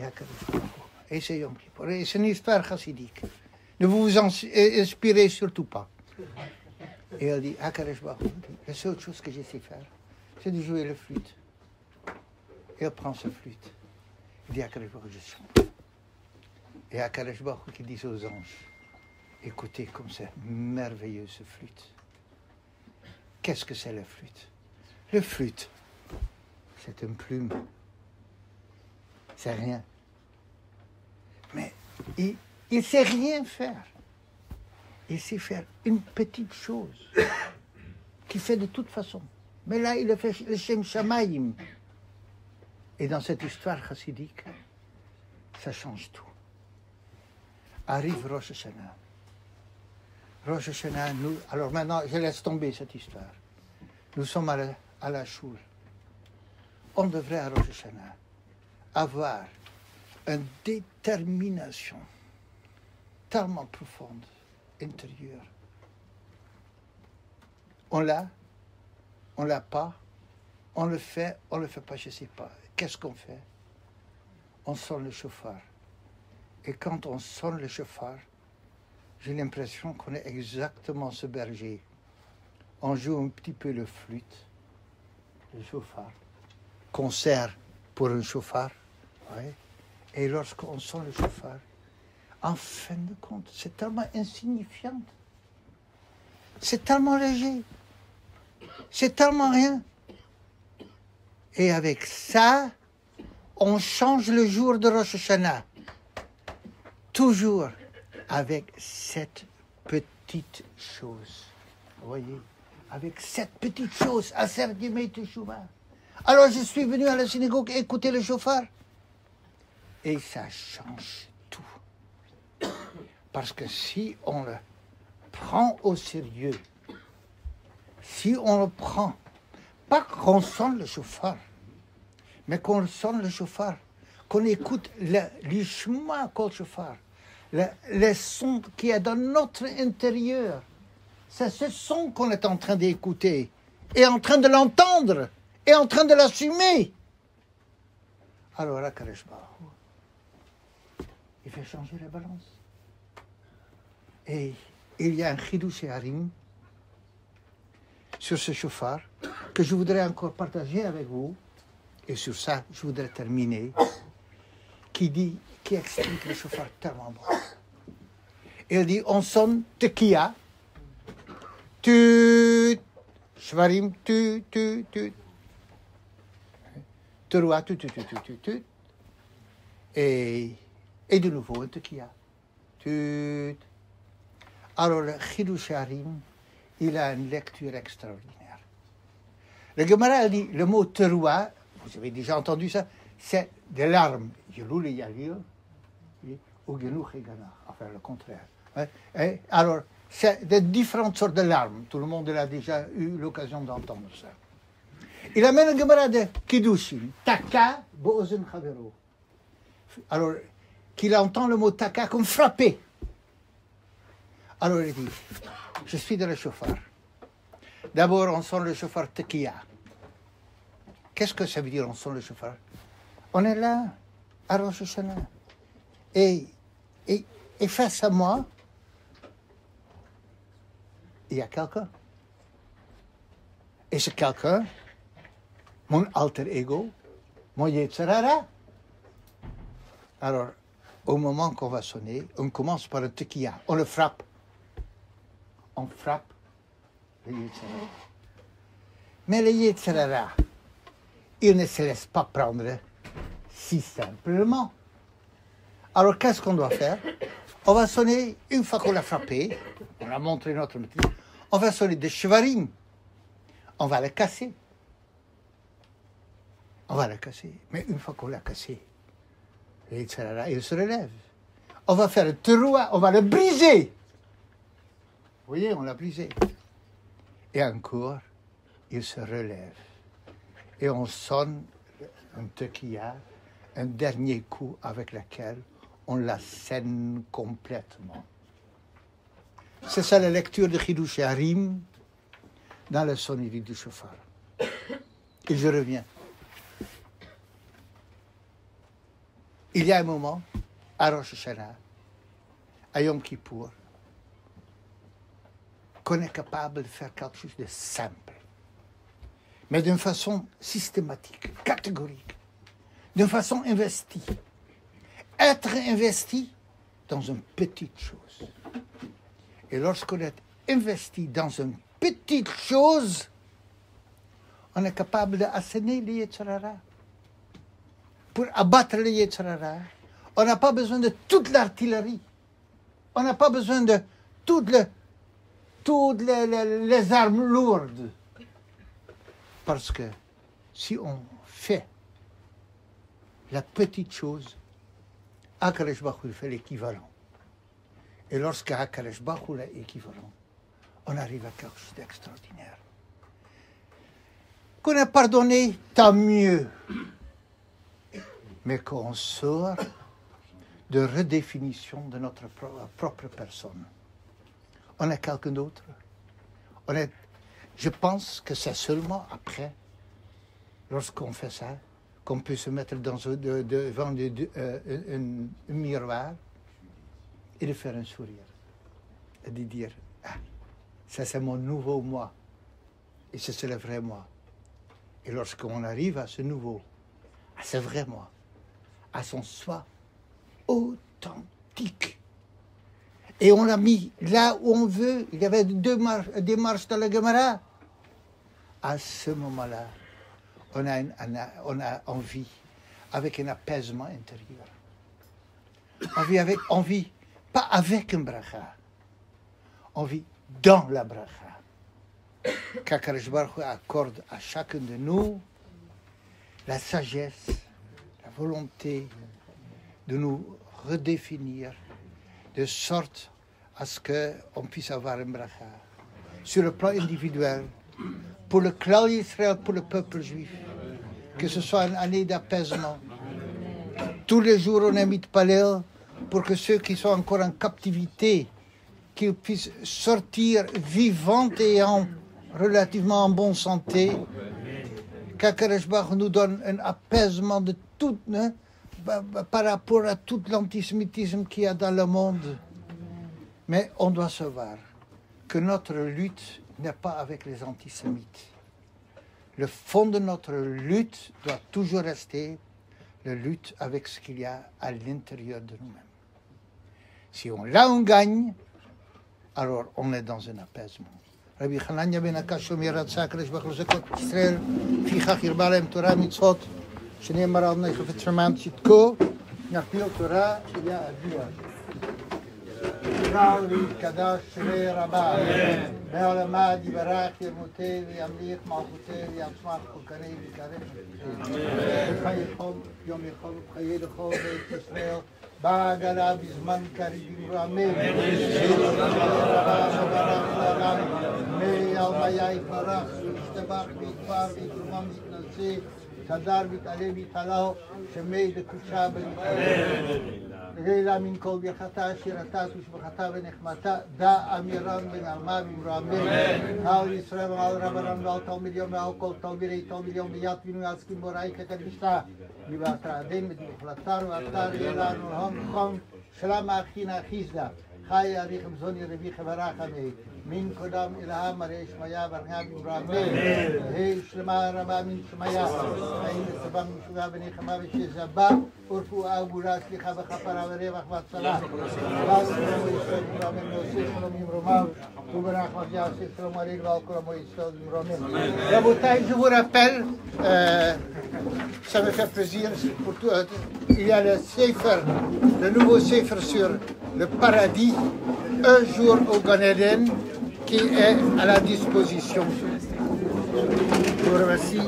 et c'est Yom Kippour. Et c'est une histoire chassidique. Ne vous inspirez surtout pas. Et il dit, Hakadosh Baruch Hu, la seule chose que je sais faire, c'est de jouer la flûte. Et il prend sa flûte. Il dit, Hakadosh Baruch Hu, je chante. Et Hakadosh Baruch Hu qui dit aux anges, écoutez comme c'est merveilleux ce flûte. Qu'est-ce que c'est la flûte? Le flûte, c'est une plume. C'est rien. Mais il ne sait rien faire. Il sait faire une petite chose qu'il fait de toute façon. Mais là, il a fait le Shem Shamayim. Et dans cette histoire chassidique, ça change tout. Arrive Rosh Hashanah. Rosh Hashanah, nous... Alors maintenant, je laisse tomber cette histoire. Nous sommes à la choule. On devrait à Rosh Hashanah avoir une détermination tellement profonde, intérieure. On l'a pas, on le fait pas, je ne sais pas. Qu'est-ce qu'on fait? On sonne le chauffard. Et quand on sonne le chauffard, j'ai l'impression qu'on est exactement ce berger. On joue un petit peu le flûte, le chauffard, qu'on sert pour un chauffard. Ouais. Et lorsqu'on sent le chauffard, en fin de compte, c'est tellement insignifiant. C'est tellement léger. C'est tellement rien. Et avec ça, on change le jour de Rosh Hashanah. Toujours avec cette petite chose. Vous voyez? Avec cette petite chose, à faire du Teshuvah. Alors je suis venu à la synagogue écouter le chauffard. Et ça change tout. Parce que si on le prend au sérieux, si on le prend, pas qu'on sonne le chauffard, mais qu'on sonne le chauffard, qu'on écoute l'ishma kol chauffard, le son qui est dans notre intérieur. C'est ce son qu'on est en train d'écouter, et en train de l'entendre, et en train de l'assumer. Alors, Hakadosh Baruch Hu, il fait changer la balance. Et il y a un chidouche harim sur ce chauffard que je voudrais encore partager avec vous. Et sur ça, je voudrais terminer, qui explique le chauffard tellement bon. Il dit, on sonne tekiya, tut, shvarim, tut, tut, tut, teroua, tut, tut, tut, tut, tut, et de nouveau un tekiya, tut. Alors, le Chidouche Harim, il a une lecture extraordinaire. Le Gemara dit, le mot teroua, vous avez déjà entendu ça, c'est des larmes. Yelou le yalir, ou genou chegana, enfin le contraire. Et alors, c'est de différentes sortes de larmes. Tout le monde a déjà eu l'occasion d'entendre ça. Il amène un Gemara de Kiddushin. Taka bo'ozen chavero. Alors, qu'il entend le mot taka comme frapper. Alors il dit, je suis dans le chauffard. D'abord, on sent le chauffard tekiya. Qu'est-ce que ça veut dire, on sent le chauffard? On est là, à Rosh Hashanah. Et face à moi, il y a quelqu'un. Et ce quelqu'un, mon alter ego, mon Yetzer Hara. Alors, au moment qu'on va sonner, on commence par un tekiya. On le frappe. On frappe le Yetzer Hara. Mais le Yetzer Hara, il ne se laisse pas prendre si simplement. Alors, qu'est-ce qu'on doit faire? On va sonner, une fois qu'on l'a frappé, on a montré notre maîtrise, on va sonner des chevarim. On va le casser. On va le casser. Mais une fois qu'on l'a cassé, le Yetzer Hara, il se relève. On va faire le teroua, on va le briser. Vous voyez, on l'a brisé. Et encore, il se relève. Et on sonne un tekiya, un dernier coup avec lequel on l'assène complètement. C'est ça la lecture de Chidush Harim dans la sonnerie du chauffard. Et je reviens. Il y a un moment, à Rosh Hashanah, à Yom Kippour, qu'on est capable de faire quelque chose de simple, mais d'une façon systématique, catégorique, d'une façon investie. Être investi dans une petite chose. Et lorsqu'on est investi dans une petite chose, on est capable d'asséner le Yetzer Hara. Pour abattre le Yetzer Hara, on n'a pas besoin de toute l'artillerie. On n'a pas besoin de toutes les armes lourdes. Parce que si on fait la petite chose, Akadosh Baruch Hu fait l'équivalent. Et lorsque Akadosh Baruch Hu est l'équivalent, on arrive à quelque chose d'extraordinaire. Qu'on a pardonné, tant mieux. Mais qu'on sort de redéfinition de notre propre personne. On est quelqu'un d'autre. Je pense que c'est seulement après, lorsqu'on fait ça, qu'on peut se mettre devant un miroir et de faire un sourire. Et de dire, ah, ça c'est mon nouveau moi. Et c'est le vrai moi. Et lorsqu'on arrive à ce nouveau, à ce vrai moi, à son soi authentique. Et on l'a mis là où on veut. Il y avait des marches dans la Gemara. À ce moment-là, on a envie, avec un apaisement intérieur. On vit pas avec un bracha. On vit dans la bracha. Qu'Akadosh Baruch Hu accorde à chacun de nous la sagesse, la volonté de nous redéfinir de sorte à ce qu'on puisse avoir un bracha. Sur le plan individuel, pour le clan d'Israël, pour le peuple juif, que ce soit une année d'apaisement. Tous les jours, on invite Palel pour que ceux qui sont encore en captivité, qu'ils puissent sortir vivants et relativement en bonne santé. Qu'Akadosh Baruch Hu nous donne un apaisement de tout, hein, par rapport à tout l'antisémitisme qu'il y a dans le monde. Mais on doit savoir que notre lutte n'est pas avec les antisémites. Le fond de notre lutte doit toujours rester la lutte avec ce qu'il y a à l'intérieur de nous-mêmes. Si on gagne, alors on est dans un apaisement. Rabbi Hanania ben Akash Omer Ratzak Resh Bachrosekot Israël Fichach Irbalem Torah Mitzvot שנאמר על בני חפץ שמיים צדקו, נפיל תורה אליה אדוע. נקרא להתקדש שמי רבה, בעולמד יברך ירמותי וימליך מלכותי ויצמח חוקני ויקרב וחיי יום יכול וחיי לכל בית ישראל בהגלה בזמן קריב אמרו אמן. מי על מיה יתברך ישתבח ויתפאר ויתרומם ויתנשא, תדר ויתעלה ויתעלה, שמי דקודשה בנפשו. רגילה מן כל ברכתה, שירתה, תושבחתה ונחמתה, דע אמירן ונעמה במרומם. על ישראל ועל רבנן ועל תלמידיון ועל כל תלמידיון ביד וינו יעסקים בוראי כקדישתה. מבטרה דין מדוחלתר ואתר אילנו הון חום שלם אחינה חיסדה. חי אריכם זוני רבי חברחמי. מן קודם אלוהה מראה שמיה ורניה במרומם. היי שלמה רבה מן שמיה. חיים וצבא משוגע ונחמה ושזבה. ורפואה וגבורה סליחה וכפרה ורווח והצלה. ואז שלום וישראל במרומם ועושה שלום במרומיו. וברחמת יעשה שלום עלינו ועל כל עמו ישראל במרומם. רבותיי, je vous rappelle, ça me fait plaisir pour tout. Il y a le Sefer, le nouveau Sefer sur le paradis, un jour au Gan Eden, qui est à la disposition. Je vous remercie.